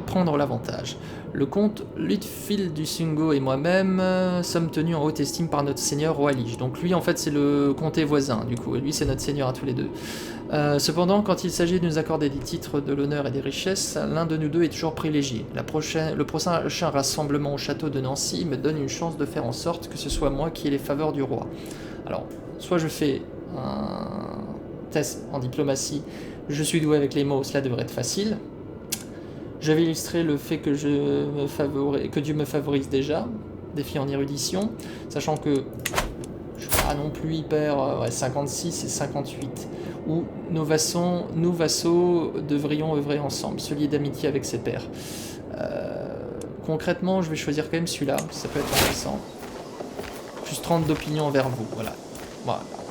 Prendre l'avantage. Le comte Lutfil du Sungo et moi-même sommes tenus en haute estime par notre seigneur roi Lige. Donc lui, en fait, c'est le comté voisin, du coup. Et lui, c'est notre seigneur à tous les deux. Cependant, quand il s'agit de nous accorder des titres de l'honneur et des richesses, l'un de nous deux est toujours privilégié. Le prochain rassemblement au château de Nancy me donne une chance de faire en sorte que ce soit moi qui ai les faveurs du roi. Alors, soit je fais un test en diplomatie, je suis doué avec les mots, cela devrait être facile. Je vais illustrer le fait que, que Dieu me favorise déjà, défi en érudition, sachant que je suis pas non plus hyper... 56 et 58, où nous vassaux devrions œuvrer ensemble, se lier d'amitié avec ses pairs. Concrètement, je vais choisir quand même celui-là, ça peut être intéressant. Plus 30 d'opinion envers vous, voilà.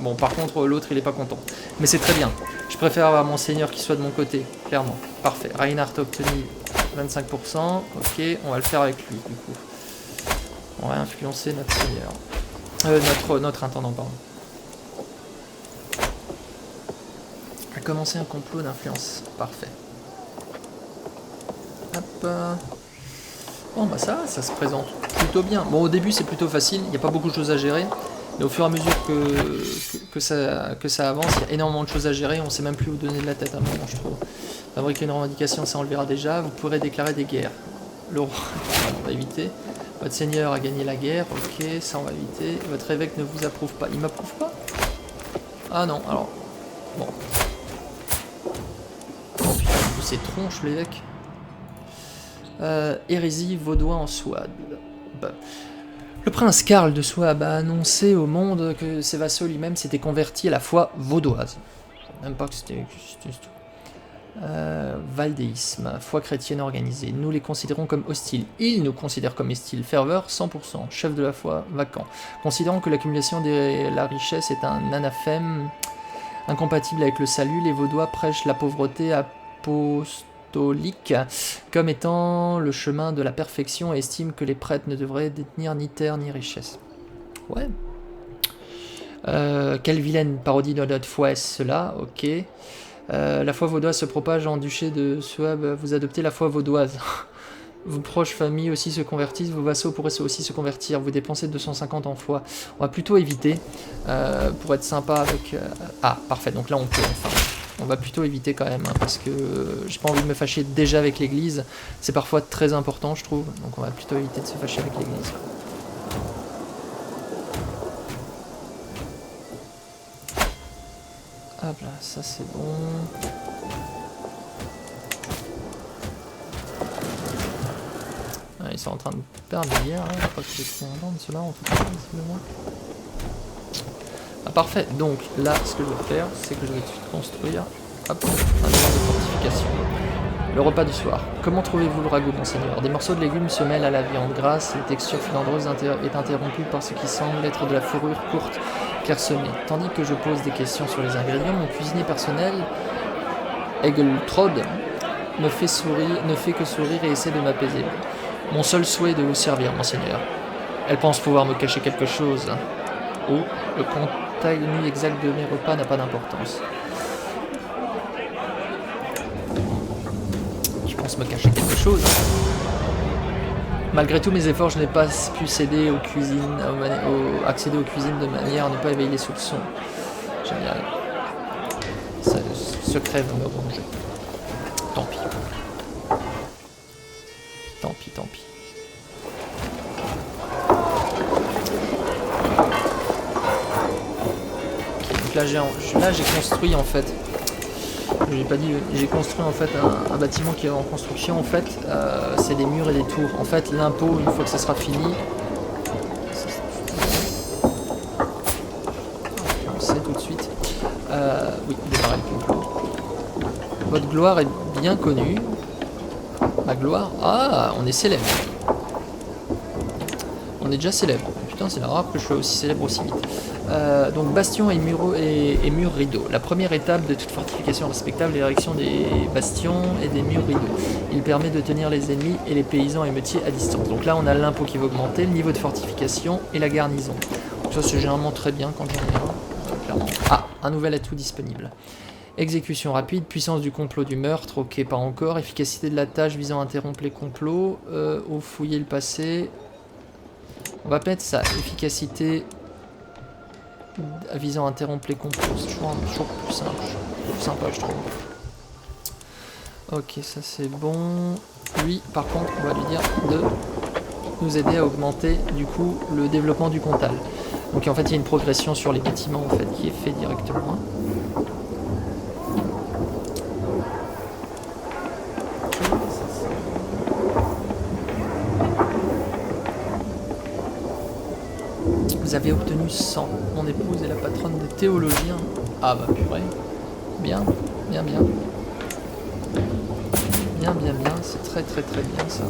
Bon, par contre, l'autre, il est pas content. Mais c'est très bien. Je préfère avoir mon seigneur qui soit de mon côté, clairement. Parfait. Reinhardt a obtenu 25%. Ok, on va le faire avec lui, du coup. On va influencer notre seigneur. Notre intendant, pardon. On va commencer un complot d'influence. Parfait. Hop. Bon, bah ça se présente plutôt bien. Bon, au début, c'est plutôt facile. Il n'y a pas beaucoup de choses à gérer. Mais au fur et à mesure que ça avance, il y a énormément de choses à gérer, on ne sait même plus où donner de la tête à un moment, je trouve. Fabriquer une revendication, ça on le verra déjà. Vous pourrez déclarer des guerres. Le roi, on va éviter. Votre seigneur a gagné la guerre, ok, ça on va éviter. Votre évêque ne vous approuve pas. Il m'approuve pas? Ah non, alors. Bon. Oh putain, c'est tronche l'évêque. Hérésie vaudois en Souabe. Bah. Le prince Karl de Souabe a annoncé au monde que ses vassaux lui-même s'étaient convertis à la foi vaudoise. Même pas que c'était... Valdéisme, foi chrétienne organisée. Nous les considérons comme hostiles. Ils nous considèrent comme hostiles. Ferveur, 100%. Chef de la foi, vacant. Considérant que l'accumulation de la richesse est un anathème incompatible avec le salut, les Vaudois prêchent la pauvreté apostolique comme étant le chemin de la perfection et estiment que les prêtres ne devraient détenir ni terre ni richesse. Ouais. Quelle vilaine parodie de notre foi est-ce cela? Ok. La foi vaudoise se propage en duché de Souabe. Vous adoptez la foi vaudoise. Vos proches familles aussi se convertissent, vos vassaux pourraient aussi se convertir, vous dépensez 250 en foi. On va plutôt éviter, pour être sympa avec... Ah, parfait, donc là on peut enfin. On va plutôt éviter quand même, hein, parce que j'ai pas envie de me fâcher déjà avec l'église. C'est parfois très important, je trouve, donc on va plutôt éviter de se fâcher avec l'église. Hop là, ça c'est bon. Ah, ils sont en train de perdre des guerres, hein. Pas que j'ai trop entendre ceux-là en tout cas, visiblement. Ah, parfait, donc là ce que je vais faire, c'est que je vais tout de suite construire hop, un élément de fortification. Le repas du soir. Comment trouvez-vous le ragoût, monseigneur? Des morceaux de légumes se mêlent à la viande grasse, la texture filandreuse est interrompue par ce qui semble être de la fourrure courte clairsemée. Tandis que je pose des questions sur les ingrédients, mon cuisinier personnel, Egeltrod, ne fait que sourire et essaie de m'apaiser. Mon seul souhait est de vous servir, monseigneur. Elle pense pouvoir me cacher quelque chose. Oh, le contenu exact de mes repas n'a pas d'importance. Je pense me cacher quelque chose. Malgré tous mes efforts, je n'ai pas pu accéder aux cuisines de manière à ne pas éveiller les soupçons. Génial. Ce secret va me ronger. Tant pis. Tant pis, tant pis. Okay, donc là j'ai construit en fait. J'ai pas dit, j'ai construit en fait un bâtiment qui est en construction en fait. C'est des murs et des tours. En fait, l'impôt, une fois que ça sera fini, on sait tout de suite. Oui, démarrer le complot. Votre gloire est bien connue. Ma gloire. Ah, on est célèbre. On est déjà célèbre. Putain, c'est rare que je sois aussi célèbre aussi vite. Donc bastion et murs rideaux. La première étape de toute fortification respectable est l'érection des bastions et des murs rideaux. Il permet de tenir les ennemis et les paysans émeutiers à distance. Donc là on a l'impôt qui va augmenter, le niveau de fortification et la garnison. Donc ça c'est généralement très bien quand j'en ai un. Clairement. Ah, un nouvel atout disponible. Exécution rapide, puissance du complot du meurtre, ok pas encore. Efficacité de la tâche visant à interrompre les complots. Au fouiller le passé. On va mettre ça, efficacité visant à interrompre les complots, c'est toujours plus simple, plus sympa je trouve. Ok, ça c'est bon. Lui, par contre, on va lui dire de nous aider à augmenter du coup le développement du Comtal. Donc en fait, il y a une progression sur les bâtiments en fait qui est fait directement. Vous avez obtenu 100. Mon épouse est la patronne des théologiens. Ah bah purée. Bien, bien, bien. Bien, bien, bien. C'est très, très, très bien ça.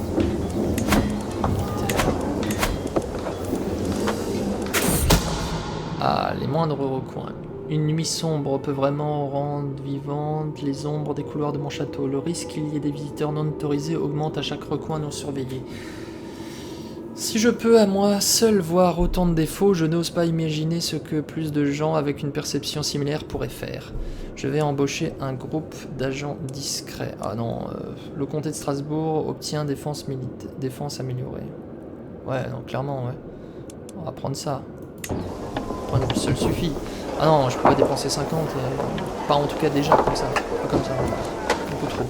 Ah, les moindres recoins. Une nuit sombre peut vraiment rendre vivantes les ombres des couloirs de mon château. Le risque qu'il y ait des visiteurs non autorisés augmente à chaque recoin non surveillé. Si je peux à moi seul voir autant de défauts, je n'ose pas imaginer ce que plus de gens avec une perception similaire pourraient faire. Je vais embaucher un groupe d'agents discrets. Ah non, le comté de Strasbourg obtient défense améliorée. Ouais, non, clairement, ouais. On va prendre ça. Prendre le seul suffit. Ah non, je peux pas dépenser 50, pas en tout cas déjà comme ça. Pas comme ça. Beaucoup trop.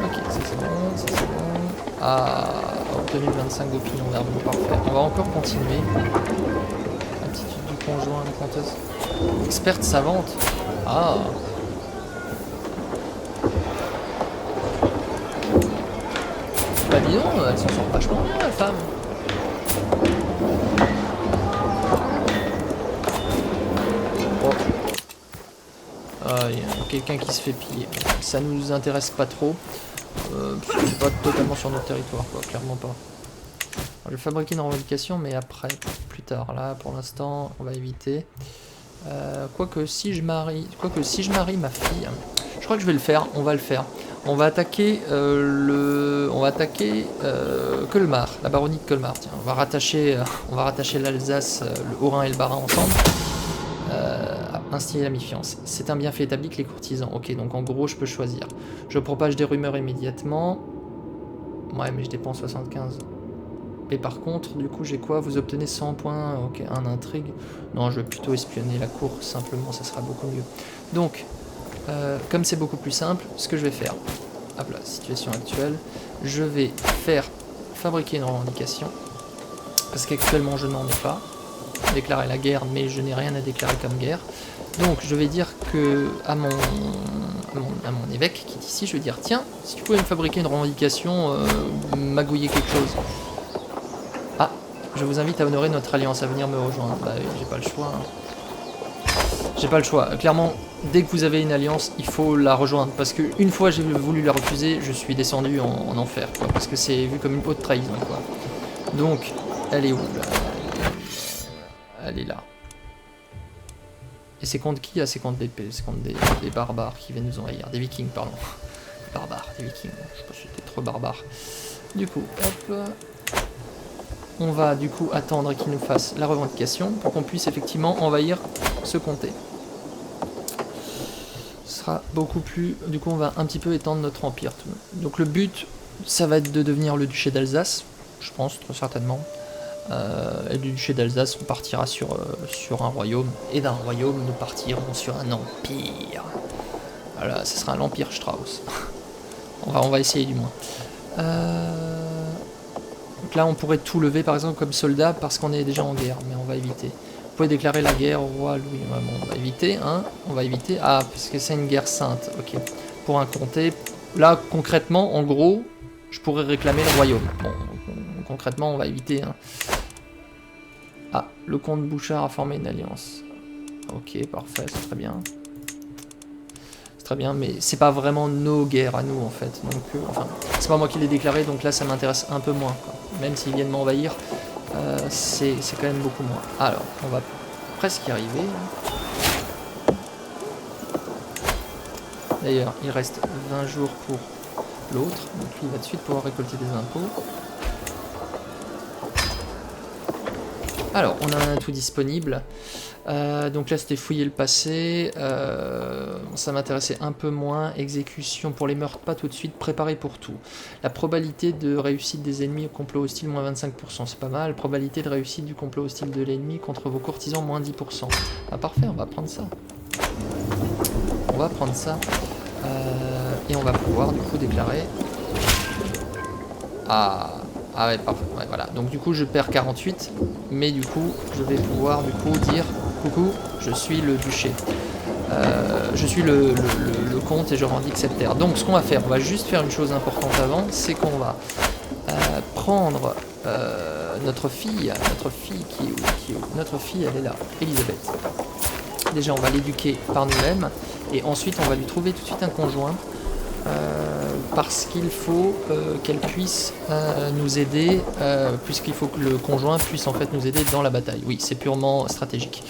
Ok, ça c'est bon, ça c'est bon. Ah, obtenu 25 d'opinion d'armes, parfait. On va encore continuer. Aptitude du conjoint, la conteuse. Experte savante. Ah. Bah dis donc, elle s'en sort vachement bien la femme. Oh. Ah, il y a quelqu'un qui se fait piller. Ça nous intéresse pas trop. C'est pas totalement sur notre territoire, quoi, clairement pas. Alors, je vais fabriquer une revendication, mais après, plus tard. Là, pour l'instant, on va éviter. Quoique si je marie ma fille, je crois que je vais le faire. On va le faire. On va attaquer Colmar, la baronnie de Colmar. Tiens, on va rattacher l'Alsace, le Haut-Rhin et le Bas-Rhin ensemble. Instiller la méfiance. C'est un bienfait établi que les courtisans. Ok, donc en gros, je peux choisir. Je propage des rumeurs immédiatement. Ouais, mais je dépense 75. Et par contre, du coup, j'ai quoi? Vous obtenez 100 points. Ok, un intrigue. Non, je vais plutôt espionner la cour, simplement, ça sera beaucoup mieux. Donc, comme c'est beaucoup plus simple, ce que je vais faire. Hop là, situation actuelle. Je vais faire fabriquer une revendication. Parce qu'actuellement, je n'en ai pas. Déclarer la guerre, mais je n'ai rien à déclarer comme guerre. Donc je vais dire que à mon évêque qui est ici, je vais dire tiens, si tu pouvais me fabriquer une revendication, magouiller quelque chose. Ah, je vous invite à honorer notre alliance, à venir me rejoindre. Bah oui, j'ai pas le choix. Hein. J'ai pas le choix. Clairement, dès que vous avez une alliance, il faut la rejoindre. Parce que une fois j'ai voulu la refuser, je suis descendu en enfer. Quoi, parce que c'est vu comme une haute trahison. Quoi. Donc, elle est où là? Elle est là. Et c'est contre qui? Ah, c'est contre c'est contre des barbares qui viennent nous envahir. Des vikings, pardon. Des barbares, des vikings. Je sais pas si c'était trop barbare. Du coup, hop. On va du coup attendre qu'ils nous fassent la revendication pour qu'on puisse effectivement envahir ce comté. Ce sera beaucoup plus... Du coup, on va un petit peu étendre notre empire. Donc le but, ça va être de devenir le duché d'Alsace, je pense, très certainement. Et du duché d'Alsace, on partira sur un royaume. Et d'un royaume, nous partirons sur un empire. Voilà, ce sera l'empire Strauss. on va essayer du moins. Donc là, on pourrait tout lever, par exemple, comme soldat, parce qu'on est déjà en guerre, mais on va éviter. Vous pouvez déclarer la guerre au roi Louis. Ouais, bon, on va éviter, hein. On va éviter. Ah, parce que c'est une guerre sainte. Ok. Pour un comté. Là, concrètement, en gros, je pourrais réclamer le royaume. Bon, concrètement, on va éviter, hein. Ah, le comte Bouchard a formé une alliance. Ok, parfait, c'est très bien. C'est très bien, mais c'est pas vraiment nos guerres à nous en fait. Donc, enfin, c'est pas moi qui l'ai déclaré, donc là ça m'intéresse un peu moins, quoi. Même s'ils viennent m'envahir, c'est quand même beaucoup moins. Alors, on va presque y arriver. D'ailleurs, il reste 20 jours pour l'autre, donc lui il va de suite pouvoir récolter des impôts. Alors, on a un atout disponible. Donc là, c'était fouiller le passé. Ça m'intéressait un peu moins. Exécution pour les meurtres, pas tout de suite. Préparer pour tout. La probabilité de réussite des ennemis au complot hostile, moins 25%. C'est pas mal. Probabilité de réussite du complot hostile de l'ennemi contre vos courtisans, moins 10%. Ah, parfait, on va prendre ça. On va prendre ça. Et on va pouvoir, du coup, déclarer... Ah ouais, parfait. Ouais, voilà. Donc du coup, je perds 48. Mais du coup, je vais pouvoir, du coup, dire... Coucou, je suis le duché. Je suis le comte et je revendique cette terre. Donc ce qu'on va faire, on va juste faire une chose importante avant, c'est qu'on va prendre notre fille notre fille, elle est là, Elisabeth. Déjà, on va l'éduquer par nous-mêmes et ensuite, on va lui trouver tout de suite un conjoint parce qu'il faut qu'elle puisse nous aider, puisqu'il faut que le conjoint puisse en fait nous aider dans la bataille. Oui, c'est purement stratégique.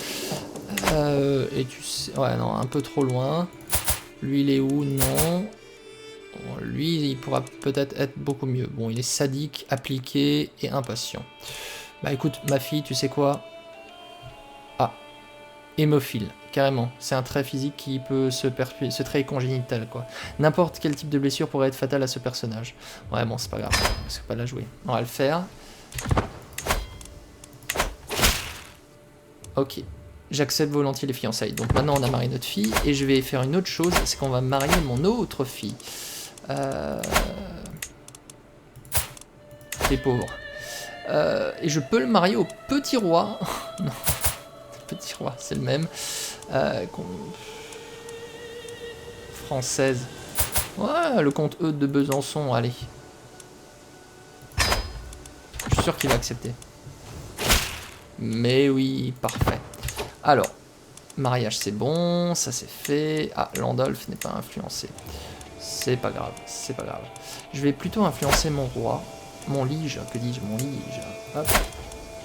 Et tu sais... Ouais, non, un peu trop loin. Lui, il est où? Non. Bon, lui, il pourra peut-être être beaucoup mieux. Bon, il est sadique, appliqué et impatient. Bah écoute, ma fille, tu sais quoi? Ah, hémophile, carrément. C'est un trait physique qui peut se perpétuer. Ce trait est congénital, quoi. N'importe quel type de blessure pourrait être fatal à ce personnage. Ouais, bon, c'est pas grave. C'est pas la jouer. On va le faire. Ok. J'accepte volontiers les fiançailles. Donc maintenant on a marié notre fille et je vais faire une autre chose, c'est qu'on va marier mon autre fille. Les pauvres. Et je peux le marier au petit roi. Non, le petit roi, c'est le même. Française. Ouais, le comte Eudes de Besançon, allez. Je suis sûr qu'il va accepter. Mais oui, parfait. Alors, mariage c'est bon, ça c'est fait. Ah, Landolph n'est pas influencé. C'est pas grave, c'est pas grave. Je vais plutôt influencer mon roi. Mon liege, que dis-je, mon liege. Hop.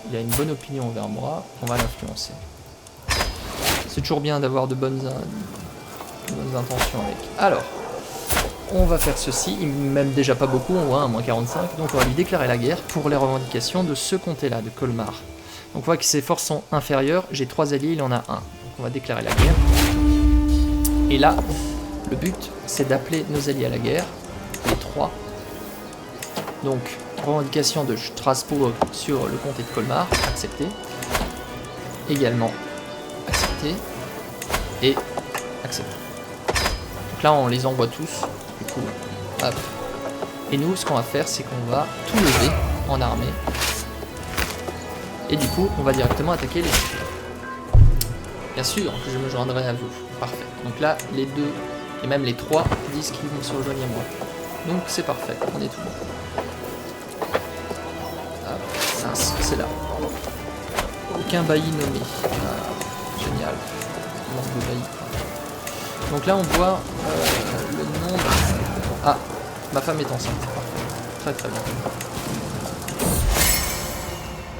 Il a une bonne opinion envers moi, on va l'influencer. C'est toujours bien d'avoir de bonnes intentions avec. Alors, on va faire ceci, il m'aime déjà pas beaucoup, on voit un moins 45, donc on va lui déclarer la guerre pour les revendications de ce comté-là, de Colmar. Donc on voit que ses forces sont inférieures, j'ai 3 alliés, il en a un. Donc on va déclarer la guerre. Et là, le but, c'est d'appeler nos alliés à la guerre, les 3. Donc, revendication de Strasbourg sur le comté de Colmar, accepté. Également, accepté. Et accepté. Donc là, on les envoie tous. Du coup, hop. Et nous, ce qu'on va faire, c'est qu'on va tout lever en armée. Et du coup, on va directement attaquer les cités. Bien sûr que je me joindrai à vous. Parfait. Donc là, les 2 et même les 3 disent qu'ils vont se rejoindre à moi. Donc c'est parfait, on est tout bon. Ah, c'est là. Aucun bailli nommé. Ah, génial. Manque de bailli. Donc là, on voit le nombre... Ah, ma femme est enceinte. Parfait. Très très bien.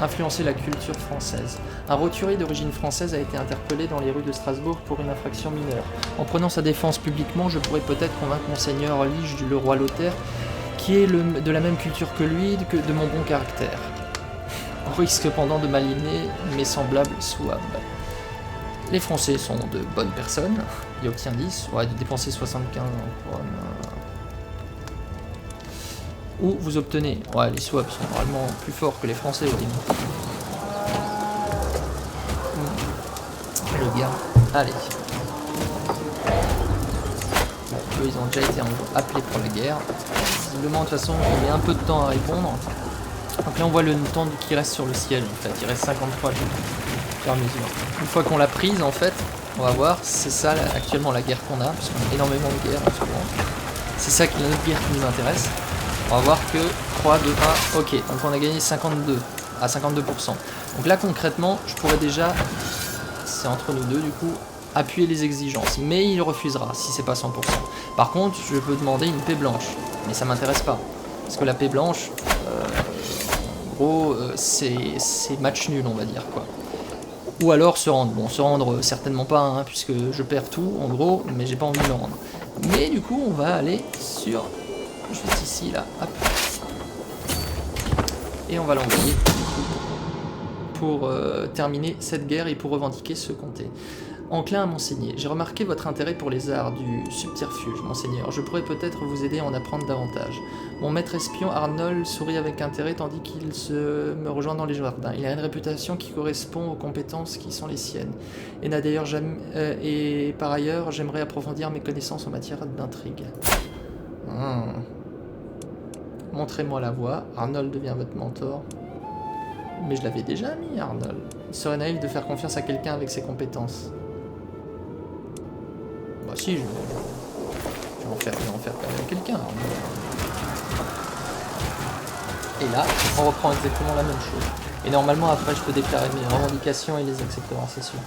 Influencer la culture française. Un roturier d'origine française a été interpellé dans les rues de Strasbourg pour une infraction mineure. En prenant sa défense publiquement, je pourrais peut-être convaincre Monseigneur Lige du le roi Lothaire, qui est de la même culture que lui, que de mon bon caractère. On risque cependant de m'aliéner mes semblables souaves. Les Français sont de bonnes personnes. Il obtient 10. Ouais, de dépenser 75 en couronne. Ou vous obtenez... Ouais, les Souaves sont normalement plus forts que les Français, au début. Le gars. Allez. Bon, eux, ils ont déjà été appelés pour la guerre. Visiblement, de toute façon, il met un peu de temps à répondre. Donc là, on voit le temps qui reste sur le siège, en fait. Il reste 53 jours. Au fur et à mesure. Une fois qu'on l'a prise, en fait, on va voir, c'est ça, actuellement, la guerre qu'on a, parce qu'on a énormément de guerres en ce moment. C'est ça qui est notre guerre qui nous intéresse. On va voir que 3, 2, 1, ok, donc on a gagné 52, à 52%. Donc là concrètement, je pourrais déjà, c'est entre nous deux du coup, appuyer les exigences, mais il refusera si c'est pas 100%. Par contre, je peux demander une paix blanche, mais ça m'intéresse pas. Parce que la paix blanche, en gros, c'est match nul, on va dire, quoi. Ou alors se rendre. Bon, se rendre, certainement pas, hein, puisque je perds tout, en gros, mais j'ai pas envie de me rendre. Mais du coup, on va aller sur... juste ici, là, hop. Et on va l'envoyer pour terminer cette guerre et pour revendiquer ce comté. Enclin à m'enseigner. J'ai remarqué votre intérêt pour les arts du subterfuge, monseigneur. Je pourrais peut-être vous aider à en apprendre davantage. Mon maître espion Arnold sourit avec intérêt tandis qu'il me rejoint dans les jardins. Il a une réputation qui correspond aux compétences qui sont les siennes. Et n'a d'ailleurs jamais... et par ailleurs, j'aimerais approfondir mes connaissances en matière d'intrigue. Montrez-moi la voie. Arnold devient votre mentor. Mais je l'avais déjà mis, Arnold. Il serait naïf de faire confiance à quelqu'un avec ses compétences. Bah si, je vais en faire quand même quelqu'un. Et là, on reprend exactement la même chose. Et normalement, après, je peux déclarer mes revendications et les acceptera, c'est sûr.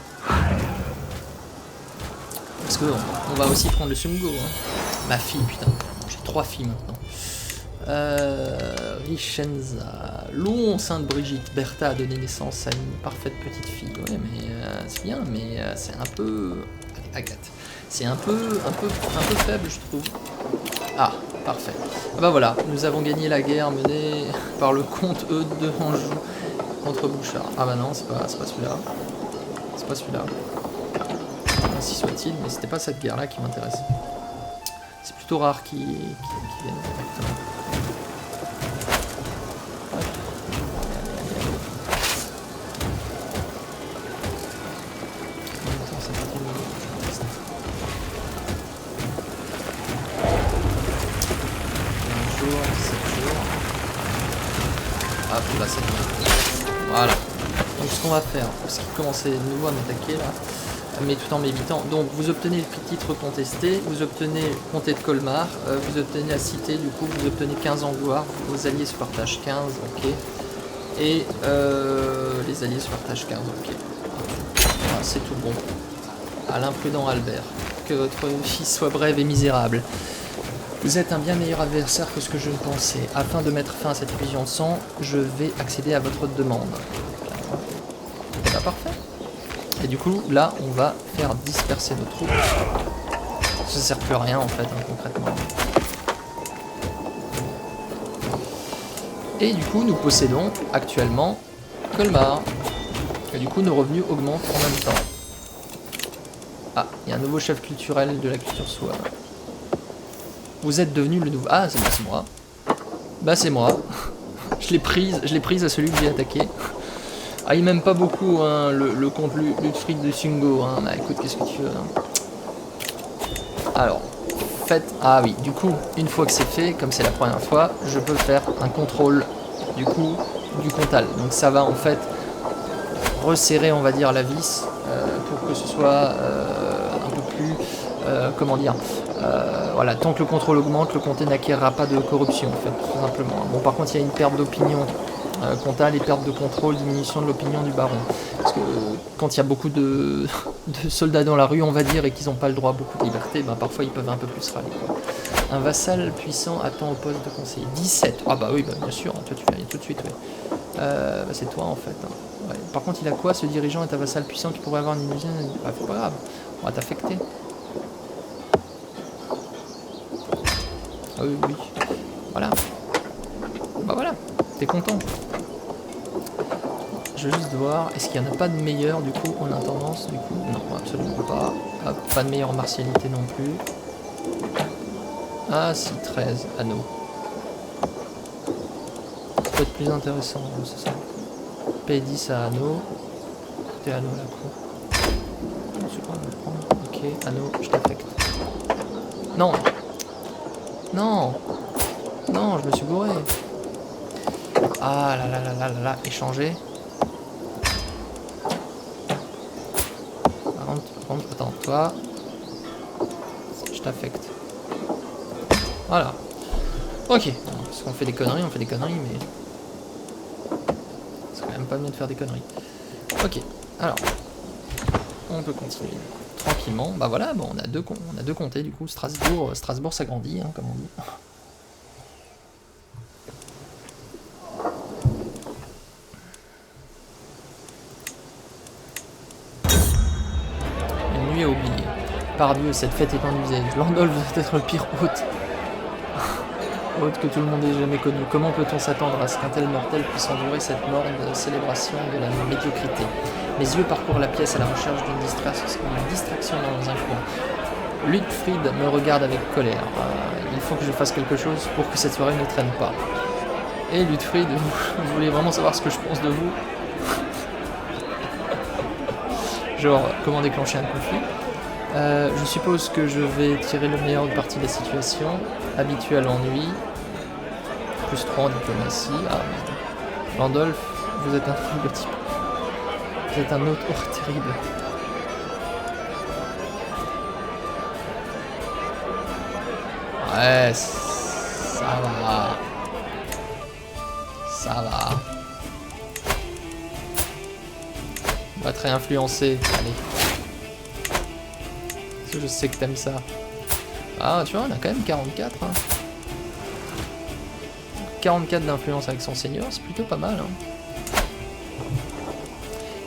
Parce que on va aussi prendre le Sungo. Hein. Ma fille, putain. J'ai 3 filles maintenant. Richenza. Louon Sainte Brigitte. Bertha a donné naissance à une parfaite petite fille. Ouais, mais c'est bien, mais c'est un peu... Allez, Agathe. C'est un peu faible, je trouve. Ah, parfait. Ah bah voilà, nous avons gagné la guerre menée par le comte Eudes de Anjou contre Bouchard. Ah bah non, c'est pas celui-là. C'est pas celui-là. Ainsi soit-il, mais c'était pas cette guerre-là qui m'intéresse. C'est plutôt rare qu'il vienne directement. Là, c'est bien. Voilà. Donc ce qu'on va faire, parce qu'il commençait de nouveau à m'attaquer là, mais tout en m'évitant. Donc vous obtenez le titre contesté, vous obtenez le comté de Colmar, vous obtenez la cité, du coup vous obtenez 15 en gloire, vos alliés se partagent 15, ok. Et les alliés se partagent 15, ok. Voilà, c'est tout bon. À l'imprudent Albert. Que votre fils soit brève et misérable. Vous êtes un bien meilleur adversaire que ce que je ne pensais. Afin de mettre fin à cette fusion de sang, je vais accéder à votre demande. C'est pas parfait. Et du coup, là, on va faire disperser nos troupes. Ça sert plus à rien, en fait, hein, concrètement. Et du coup, nous possédons actuellement Colmar. Et du coup, nos revenus augmentent en même temps. Ah, il y a un nouveau chef culturel de la culture souave. Vous êtes devenu le nouveau... Ah, c'est moi. Bah, c'est moi. Je l'ai prise à celui que j'ai attaqué. Ah, il m'aime pas beaucoup, hein, le comte Ludfried de Sungo. Hein. Bah, écoute, qu'est-ce que tu veux, hein. Alors, faites... Ah oui, du coup, une fois que c'est fait, comme c'est la première fois, je peux faire un contrôle, du coup, du Comtal. Donc ça va, en fait, resserrer, on va dire, la vis, pour que ce soit un peu plus... comment dire, voilà, tant que le contrôle augmente, le comté n'acquérera pas de corruption, en fait, tout simplement. Bon, par contre, il y a une perte d'opinion comtale et perte de contrôle, diminution de l'opinion du baron. Parce que quand il y a beaucoup de soldats dans la rue, on va dire, et qu'ils n'ont pas le droit à beaucoup de liberté, ben, parfois ils peuvent un peu plus râler, quoi. Un vassal puissant attend au poste de conseiller. 17. Ah bah oui, bah, bien sûr, toi tu viens tout de suite, ouais. Bah, c'est toi, en fait. Hein. Ouais. Par contre, il a quoi, ce dirigeant est un vassal puissant qui pourrait avoir une illusion? Bah, c'est pas grave, on va t'affecter. Ah oui, oui. Voilà. Bah voilà, t'es content. Je veux juste voir, est-ce qu'il n'y en a pas de meilleur du coup en intendance du coup? Non, absolument pas. Hop, pas de meilleure martialité non plus. Ah si, 13, anneaux. Ça peut être plus intéressant, c'est ça. P10 à anneau. T'es anneau là quoi. Je sais pas, on va prendre. Ok, anneau, je t'affecte. Non. Non. Non, je me suis gouré. Ah là là là là là là, échanger. Par contre, attends, toi, je t'affecte. Voilà. Ok. Parce qu'on fait des conneries, mais... c'est quand même pas mieux de faire des conneries. Ok. Alors, on peut continuer. Tranquille. tranquillement. Bah voilà, bon, on a deux comtés du coup. Strasbourg s'agrandit, hein, comme on dit. Une nuit à oublier. Pardieu, cette fête est ennuyée. Landolf doit être le pire hôte. Hôte que tout le monde ait jamais connu. Comment peut-on s'attendre à ce qu'un tel mortel puisse endurer cette morne célébration de la médiocrité? Mes yeux parcourent la pièce à la recherche d'une distraction dans un coin. Ludfried me regarde avec colère. Il faut que je fasse quelque chose pour que cette soirée ne traîne pas. Et Ludfried, vous voulez vraiment savoir ce que je pense de vous? Genre, comment déclencher un conflit? Je suppose que je vais tirer le meilleur parti de la situation. Habitué à l'ennui. Plus 3 en diplomatie. Ah merde. Landolf, vous êtes un terrible type. Vous êtes un hôte terrible. Ouais, ça va. Ça va. On va te réinfluencer. Allez. Parce que je sais que t'aimes ça. Ah, tu vois, on a quand même 44. Hein. 44 d'influence avec son seigneur, c'est plutôt pas mal. Hein.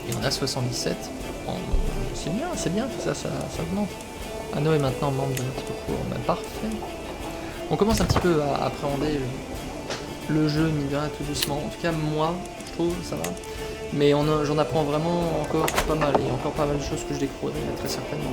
Et on a 77. Bon, c'est bien, tout ça, ça augmente. Anno est maintenant membre de notre cour. Bah, parfait. On commence un petit peu à appréhender le jeu, mine de rien, tout doucement. En tout cas, moi, je trouve, ça va. Mais j'en apprends vraiment encore pas mal. Il y a encore pas mal de choses que je découvre, très certainement.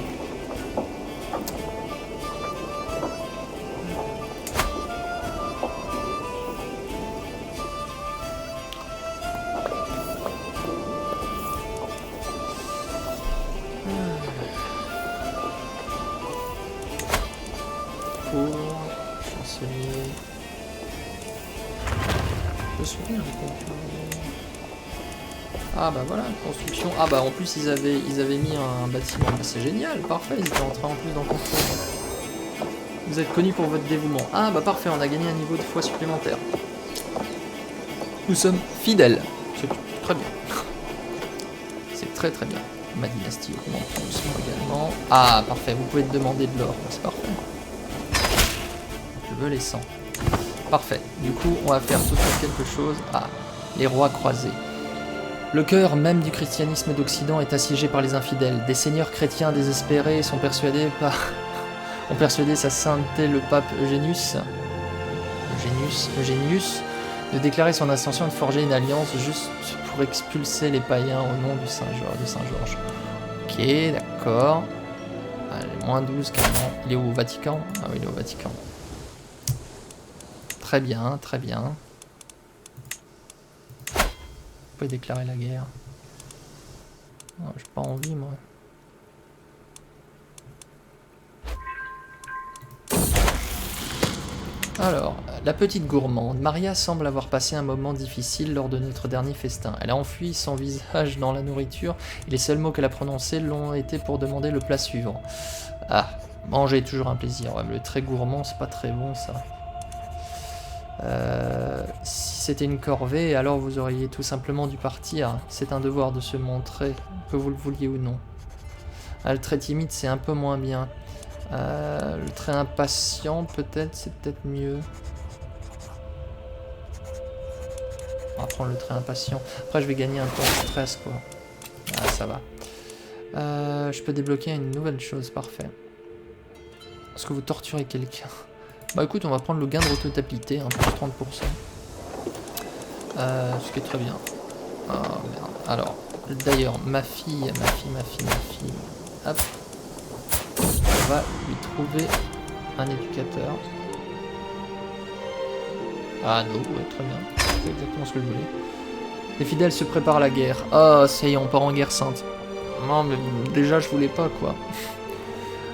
Chancelier. Je me souviens Ah bah voilà, construction. Ah bah en plus ils avaient mis un bâtiment. Bah, c'est génial, parfait, ils étaient entrés en plus dans le contrôle. Vous êtes connus pour votre dévouement. Ah bah parfait, on a gagné un niveau de foi supplémentaire. Nous sommes fidèles. C'est très bien. C'est très très bien. Ma dynastie augmente doucement également. Ah parfait, vous pouvez te demander de l'or. C'est parfait. Je veux les 100. Parfait. Du coup, on va faire tout de suite quelque chose. Ah, les rois croisés. Le cœur même du christianisme d'Occident est assiégé par les infidèles. Des seigneurs chrétiens désespérés ont persuadé sa sainteté le pape Eugénius de déclarer son intention de forger une alliance juste pour expulser les païens au nom du Saint-Georges. Ok, d'accord. Allez, moins 12 carrément. Il est au Vatican? Ah oui, il est au Vatican. Très bien, très bien. Vous pouvez déclarer la guerre. Oh, j'ai pas envie, moi. Alors, la petite gourmande. Maria semble avoir passé un moment difficile lors de notre dernier festin. Elle a enfui son visage dans la nourriture et les seuls mots qu'elle a prononcés l'ont été pour demander le plat suivant. Ah, manger est toujours un plaisir. Ouais, mais le très gourmand, c'est pas très bon, ça. Si c'était une corvée, alors vous auriez tout simplement dû partir. C'est un devoir de se montrer, que vous le vouliez ou non. Le très timide, c'est un peu moins bien. Le très impatient, peut-être, c'est peut-être mieux. On va prendre le très impatient. Après, je vais gagner un temps de stress, quoi. Ah, ça va. Je peux débloquer une nouvelle chose, parfait. Est-ce que vous torturez quelqu'un? Bah écoute, on va prendre le gain de rototabilité, hein, plus 30%. Ce qui est très bien. Oh merde. Alors, d'ailleurs, ma fille. Hop. On va lui trouver un éducateur. Ah non, ouais, très bien. C'est exactement ce que je voulais. Les fidèles se préparent à la guerre. Oh, ça y est, on part en guerre sainte. Non, mais déjà, je voulais pas, quoi.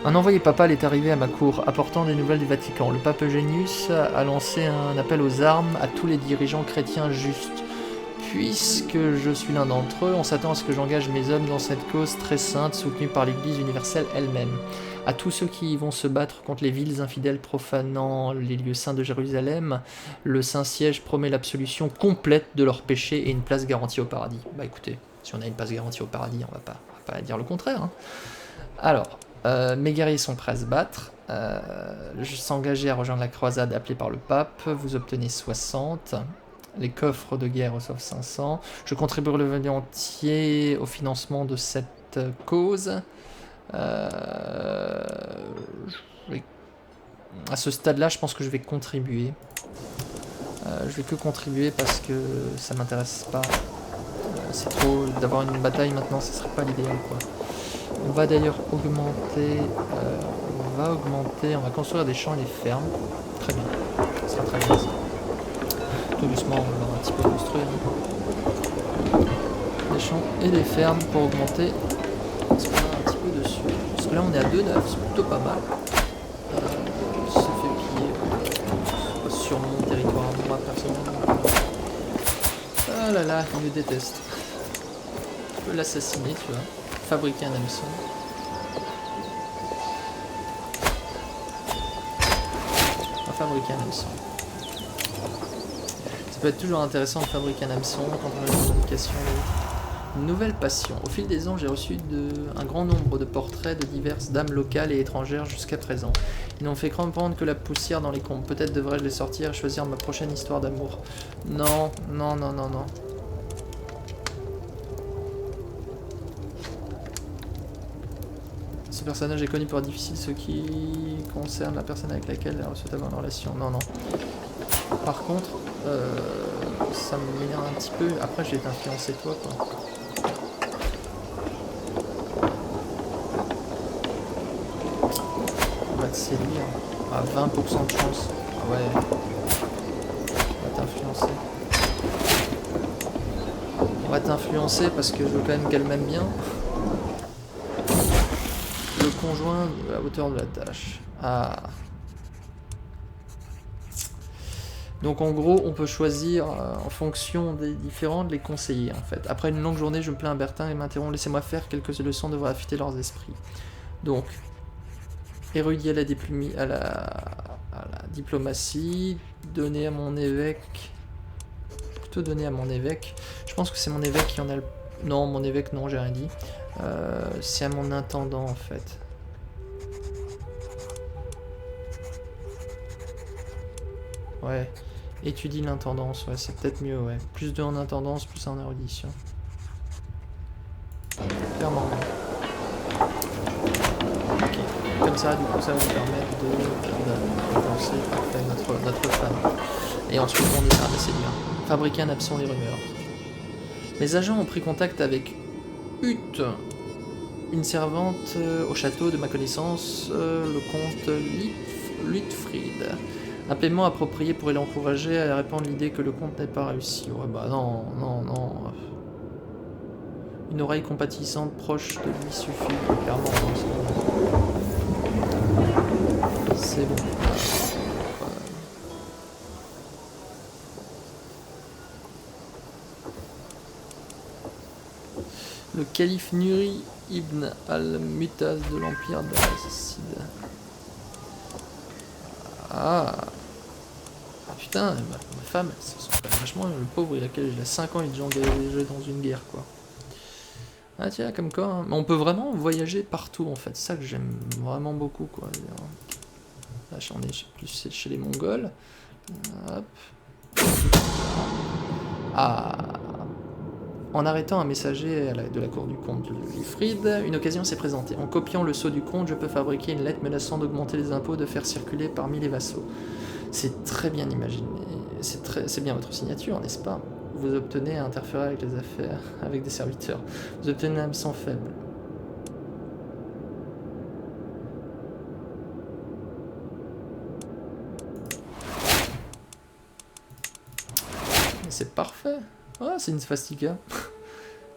Un envoyé papal est arrivé à ma cour, apportant des nouvelles du Vatican. Le pape Eugénius a lancé un appel aux armes à tous les dirigeants chrétiens justes. Puisque je suis l'un d'entre eux, on s'attend à ce que j'engage mes hommes dans cette cause très sainte, soutenue par l'Église universelle elle-même. À tous ceux qui vont se battre contre les villes infidèles profanant les lieux saints de Jérusalem, le Saint-Siège promet l'absolution complète de leurs péchés et une place garantie au paradis. Bah écoutez, si on a une place garantie au paradis, on va pas dire le contraire. Hein. Alors... Mes guerriers sont prêts à se battre. S'engager à rejoindre la croisade appelée par le pape. Vous obtenez 60. Les coffres de guerre reçoivent 500. Je contribue le revenu entier au financement de cette cause. À ce stade-là, je pense que je vais contribuer. Je vais que contribuer parce que ça m'intéresse pas. C'est trop d'avoir une bataille maintenant, ce serait pas l'idéal quoi. On va d'ailleurs augmenter. On va construire des champs et des fermes. Très bien. Ça sera très bien ça. Tout doucement, on va un petit peu construire des champs et des fermes pour augmenter ce qu'on a un petit peu dessus. Parce que là on est à 2,9, c'est plutôt pas mal. Se fait piller sur mon territoire, moi personnellement. Ah là là, il me déteste. Je peux l'assassiner, tu vois. Fabriquer un hameçon. On va fabriquer un hameçon. Ça peut être toujours intéressant de fabriquer un hameçon quand on a une communication. Une nouvelle passion. Au fil des ans, j'ai reçu un grand nombre de portraits de diverses dames locales et étrangères jusqu'à présent. Ils n'ont fait comprendre que la poussière dans les combes. Peut-être devrais-je les sortir et choisir ma prochaine histoire d'amour. Non, non, non, non, non. Ce personnage est connu pour être difficile, ce qui concerne la personne avec laquelle elle souhaite avoir une relation. Non, non. Par contre, ça m'énerve un petit peu. Après, j'ai été influencé toi, quoi. On va te séduire. À 20% de chance. Ah ouais. On va t'influencer. On va t'influencer parce que je veux quand même qu'elle m'aime bien. Le conjoint à hauteur de la tâche. Ah. Donc en gros, on peut choisir en fonction des différentes les conseillers en fait. Après une longue journée, je me plains à Bertin et m'interrompt. Laissez-moi faire, quelques leçons devraient affûter leurs esprits. Donc, érudit à la diplomatie, donner à mon évêque. Plutôt donner à mon évêque. Je pense que c'est mon évêque qui en a le. Non, mon évêque, non, j'ai rien dit. C'est à mon intendant en fait. Ouais. Étudie l'intendance, ouais, c'est peut-être mieux, ouais. Plus 2 en intendance, plus 1 en érudition. Clairement. Ok. Comme ça, du coup, ça va nous permettre de lancer notre femme. Et ensuite, on est à séduire. Fabriquer un hameçon et rumeurs. Mes agents ont pris contact avec Hutte, une servante au château de ma connaissance, le comte Lutfried. Un paiement approprié pourrait l'encourager à répandre l'idée que le comte n'est pas réussi. Ouais, bah non, non, non. Une oreille compatissante proche de lui suffit, clairement. C'est bon. Le calife Nuri ibn al-Mu'taz de l'Empire d'Al-Cid. Ah putain, ma femme, c'est vachement le pauvre, il a 5 ans, il est déjà engagé dans une guerre quoi. Ah tiens, comme quoi, hein. Mais on peut vraiment voyager partout en fait, c'est ça que j'aime vraiment beaucoup quoi. Là on est plus chez les Mongols. Hop. Ah. En arrêtant un messager de la cour du comte Lutfried, une occasion s'est présentée. En copiant le sceau du comte, je peux fabriquer une lettre menaçant d'augmenter les impôts, de faire circuler parmi les vassaux. C'est très bien imaginé. C'est bien votre signature, n'est-ce pas? Vous obtenez à interférer avec les affaires, avec des serviteurs. Vous obtenez un hameçon faible. Mais c'est parfait. Ah, c'est une svastika.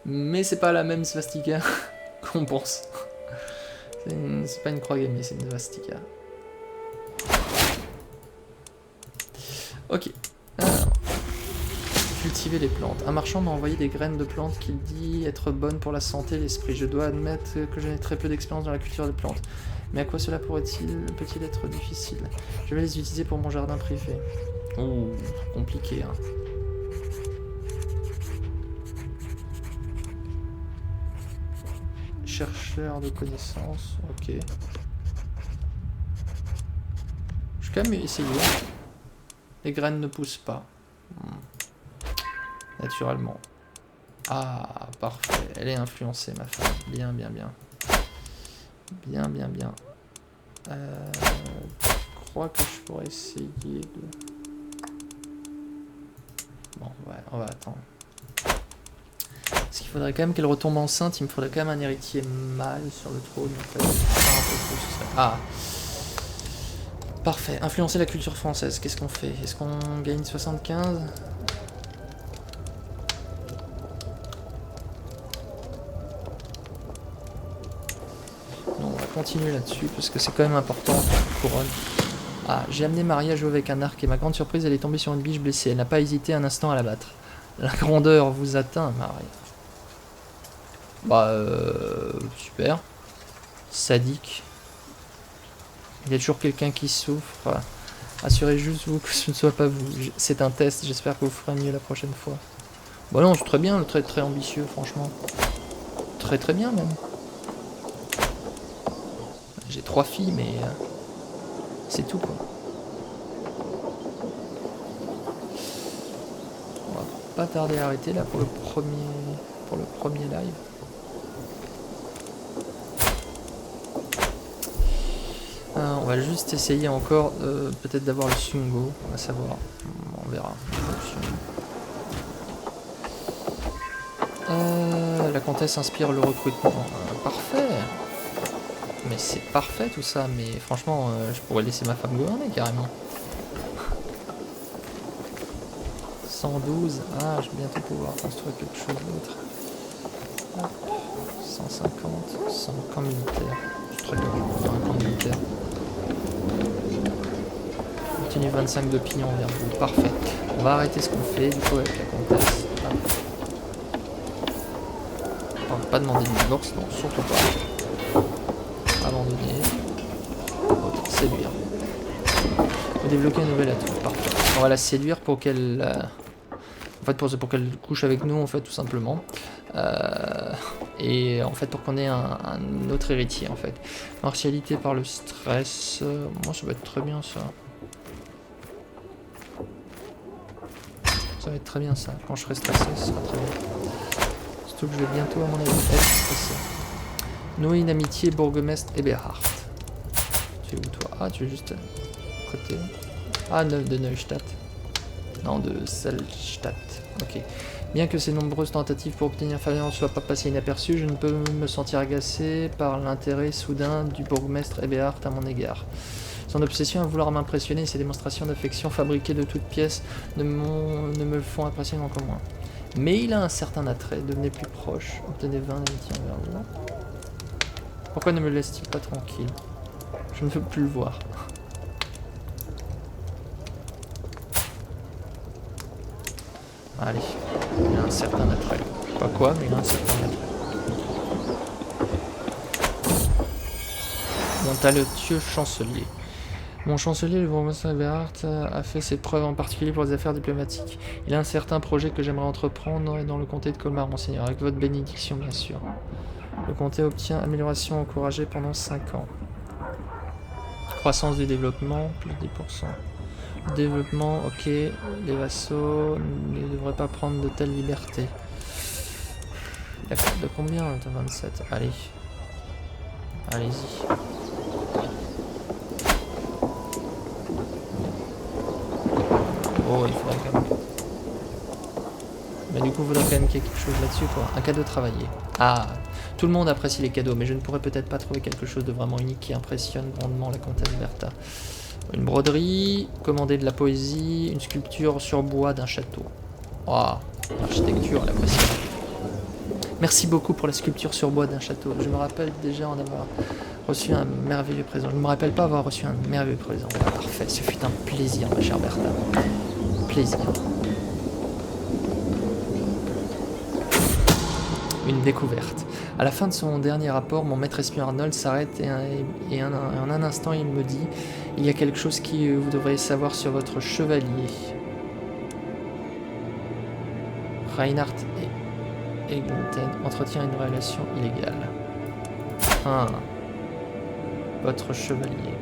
Mais c'est pas la même svastika qu'on pense. C'est pas une croix gammée, c'est une svastika. Ok. Alors. Cultiver les plantes. Un marchand m'a envoyé des graines de plantes qu'il dit être bonnes pour la santé et l'esprit. Je dois admettre que je n'ai très peu d'expérience dans la culture de plantes. Mais à quoi cela peut-il être difficile? Je vais les utiliser pour mon jardin privé. Ouh, compliqué, hein. chercheur de connaissances. Ok. Je vais quand même essayer. Les graines ne poussent pas. Naturellement. Ah, parfait. Elle est influencée, ma femme. Bien, bien, bien. Bien, bien, bien. Je crois que je pourrais essayer de... Bon, ouais, on va attendre. Parce qu'il faudrait quand même qu'elle retombe enceinte. Il me faudrait quand même un héritier mâle sur le trône. En fait. Ah. Parfait. Influencer la culture française. Qu'est-ce qu'on fait? Est-ce qu'on gagne 75? Non, on va continuer là-dessus parce que c'est quand même important. Couronne. Ah, j'ai amené Marie à jouer avec un arc et ma grande surprise, elle est tombée sur une biche blessée. Elle n'a pas hésité un instant à la battre. La grandeur vous atteint, Marie. Bah, super. Sadique. Il y a toujours quelqu'un qui souffre. Assurez juste vous que ce ne soit pas vous. C'est un test, j'espère que vous ferez mieux la prochaine fois. Bon non, c'est très bien, très très ambitieux, franchement. Très très bien même. J'ai 3 filles, mais c'est tout quoi. On va pas tarder à arrêter là pour le premier live. On va juste essayer encore peut-être d'avoir le Sungo, on va savoir, on verra. La comtesse inspire le recrutement, parfait. Mais c'est parfait tout ça, mais franchement je pourrais laisser ma femme gouverner carrément. 112, ah je vais bientôt pouvoir construire quelque chose d'autre. 150, 100 camps militaires, c'est très bien, je vais faire un camp militaire. Obtenu 25 d'opinion envers vous, parfait. On va arrêter ce qu'on fait du coup avec la comtesse. On va pas demander de divorce, non, surtout pas. Abandonner. Séduire. On va débloquer un nouvel atout, parfait. On va la séduire pour qu'elle... En fait, pour qu'elle couche avec nous, en fait, tout simplement. Et en fait, pour qu'on ait un autre héritier, en fait. Martialité par le stress. Moi, ça va être très bien, ça. Ça va être très bien, ça. Quand je serai stressé, ce sera très bien. Surtout que je vais bientôt, à mon avis, être stressé. Nouer une amitié bourgmestre Eberhard. Tu es où, toi? Ah, tu es juste à côté. Ah, de Neustadt. Non, de Salstadt. Ok. Bien que ces nombreuses tentatives pour obtenir faveur ne soient pas passées inaperçues, je ne peux me sentir agacé par l'intérêt soudain du bourgmestre Eberhard à mon égard. Son obsession à vouloir m'impressionner et ses démonstrations d'affection fabriquées de toutes pièces ne me font apprécier encore moins. Mais il a un certain attrait, devenez plus proche, obtenez 20 d'amitié envers vous. Pourquoi ne me laisse-t-il pas tranquille? Je ne veux plus le voir. Allez, il a un certain attrait. Pas quoi, mais il a un certain attrait. Mon talentueux chancelier. Mon chancelier, le bourgmestre Eberhard, a fait ses preuves en particulier pour les affaires diplomatiques. Il a un certain projet que j'aimerais entreprendre dans le comté de Colmar, monseigneur, avec votre bénédiction, bien sûr. Le comté obtient amélioration encouragée pendant 5 ans. Croissance du développement, plus 10%. Développement, ok. Les vassaux ne devraient pas prendre de telles libertés. Il a de combien là, 27. Allez. Allez-y. Oh, il faudrait quand même... Mais du coup, il faudrait quand même qu'il y ait quelque chose là-dessus, quoi. Un cadeau travaillé. Ah, tout le monde apprécie les cadeaux, mais je ne pourrais peut-être pas trouver quelque chose de vraiment unique qui impressionne grandement la comtesse Bertha. Une broderie, commander de la poésie, une sculpture sur bois d'un château. Oh, l'architecture, elle apprécie. Merci beaucoup pour la sculpture sur bois d'un château. Je me rappelle déjà en avoir reçu un merveilleux présent. Je ne me rappelle pas avoir reçu un merveilleux présent. Ah, parfait, ce fut un plaisir, ma chère Bertha. Plaisir. Une découverte. À la fin de son dernier rapport, mon maître espion Arnold s'arrête et en un instant il me dit « Il y a quelque chose que vous devriez savoir sur votre chevalier. » Reinhard Eglinton entretient une relation illégale. enfin votre chevalier.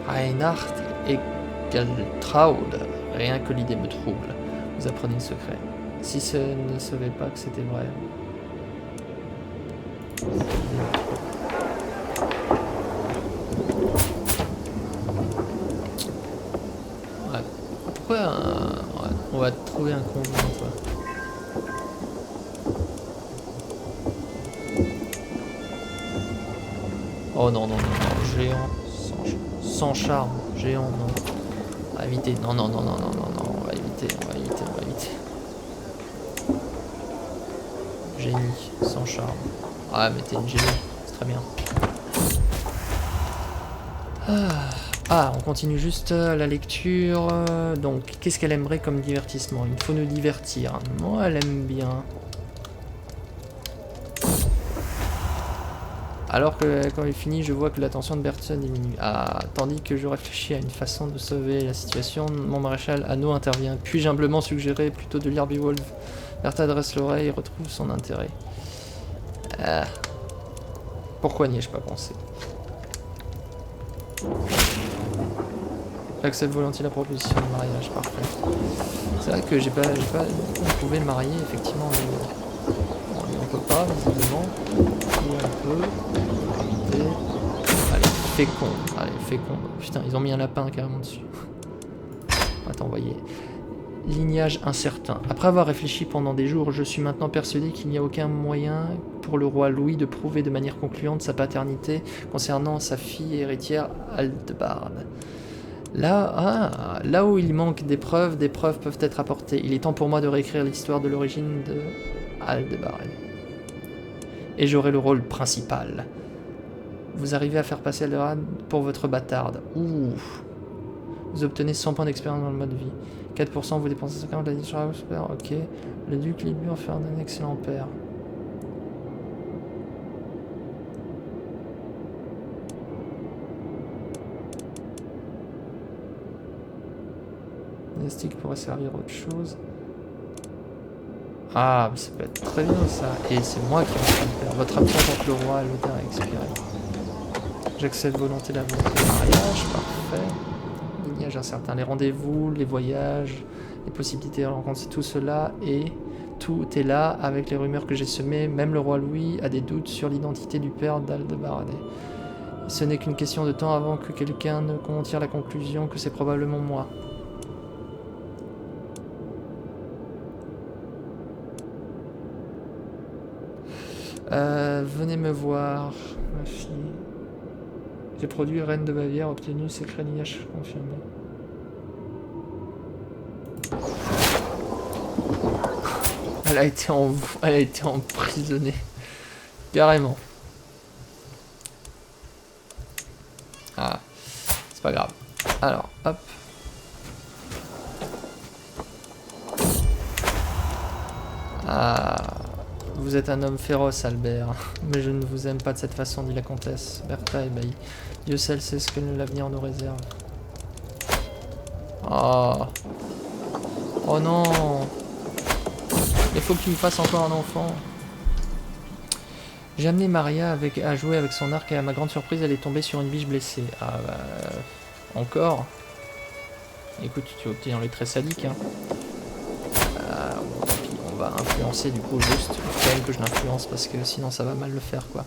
Reinhard et Geltraud, rien que l'idée me trouble. Vous apprenez le secret. Si ce ne savait pas que c'était vrai. Ouais. Pourquoi ouais, on va trouver un conjoint, toi. Oh non, non, non, non, géant, sans charme, géant, non. On va éviter, non, non, non, non, non, non, non, on va éviter, on va éviter, on va éviter. Génie, sans charme. Ah, mais t'es une génie, c'est très bien. Ah, on continue juste la lecture. Donc, qu'est-ce qu'elle aimerait comme divertissement? Il faut nous divertir. Moi, elle aime bien. Alors que quand il finit, je vois que l'attention de Bertha diminue. Ah, tandis que je réfléchis à une façon de sauver la situation, mon maréchal Anneau intervient. Puis-je humblement suggérer plutôt de lire Beowulf? Bertha dresse l'oreille et retrouve son intérêt. Ah. Pourquoi n'y ai-je pas pensé? J'accepte volontiers la proposition de mariage, parfait. C'est vrai que j'ai pas on pouvait le marier, effectivement, mais on peut pas, visiblement. Ou on peut. Éviter. Allez, féconde. Allez, féconde. Putain, ils ont mis un lapin carrément dessus. Attends, voyez. Lignage incertain. Après avoir réfléchi pendant des jours, je suis maintenant persuadé qu'il n'y a aucun moyen pour le roi Louis de prouver de manière concluante sa paternité concernant sa fille héritière Aldebard. Là où il manque des preuves peuvent être apportées. Il est temps pour moi de réécrire l'histoire de l'origine de Aldebard. Et j'aurai le rôle principal. Vous arrivez à faire passer Aldebard pour votre bâtarde. Ouh. Vous obtenez 100 points d'expérience dans le mode vie. 4%, vous dépensez 50, la distribution super, ok. Le duc Libu en fait un excellent père. Dynastique pourrait servir à autre chose. Ah, mais ça peut être très bien ça. Et c'est moi qui vais le faire. Votre absence contre le roi, l'auteur a expiré. J'accepte volonté la volonté de mariage, parfait. Lignage incertain, les rendez-vous, les voyages, les possibilités de rencontre, c'est tout cela et tout est là avec les rumeurs que j'ai semées. Même le roi Louis a des doutes sur l'identité du père d'Aldebard. Ce n'est qu'une question de temps avant que quelqu'un ne tire la conclusion que c'est probablement moi. Venez me voir, ma fille. J'ai produit Reine de Bavière, obtenu secret lignage confirmé. Elle a été emprisonnée. Carrément. Ah, c'est pas grave. Alors, hop. Ah, vous êtes un homme féroce, Albert. Mais je ne vous aime pas de cette façon, dit la comtesse. Bertha ébahie. Dieu seul sait ce que l'avenir nous réserve. Oh. Oh non. Il faut qu'il me fasse encore un enfant. J'ai amené Maria à jouer avec son arc et à ma grande surprise, elle est tombée sur une biche blessée. Ah bah... Encore. Écoute, tu obtiens les traits sadiques, hein. Bon, puis on va influencer du coup juste. Il faut quand même que je l'influence parce que sinon ça va mal le faire, quoi.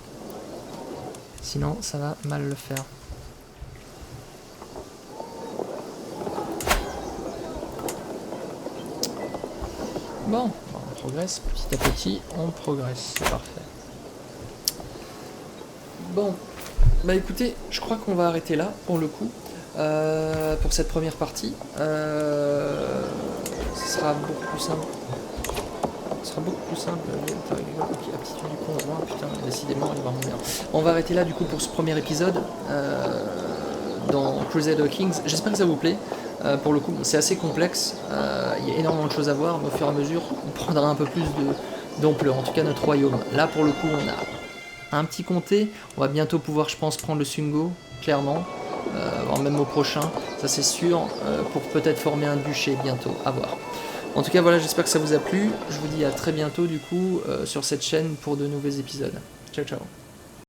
Sinon ça va mal le faire. Bon, on progresse petit à petit, on progresse, c'est parfait. Bon, bah écoutez, je crois qu'on va arrêter là pour le coup, pour cette première partie. Ce sera beaucoup plus simple. Ce sera beaucoup plus simple. Aptitude du conjoint, putain, décidément, il va vraiment bien. On va arrêter là du coup pour ce premier épisode dans Crusader Kings. J'espère que ça vous plaît. Pour le coup, c'est assez complexe. Il y a énormément de choses à voir, mais au fur et à mesure, on prendra un peu plus d'ampleur. En tout cas, notre royaume. Là, pour le coup, on a un petit comté. On va bientôt pouvoir, je pense, prendre le Sungo, clairement. Même au prochain, ça c'est sûr, pour peut-être former un duché bientôt. À voir. En tout cas, voilà, j'espère que ça vous a plu. Je vous dis à très bientôt, du coup, sur cette chaîne pour de nouveaux épisodes. Ciao, ciao.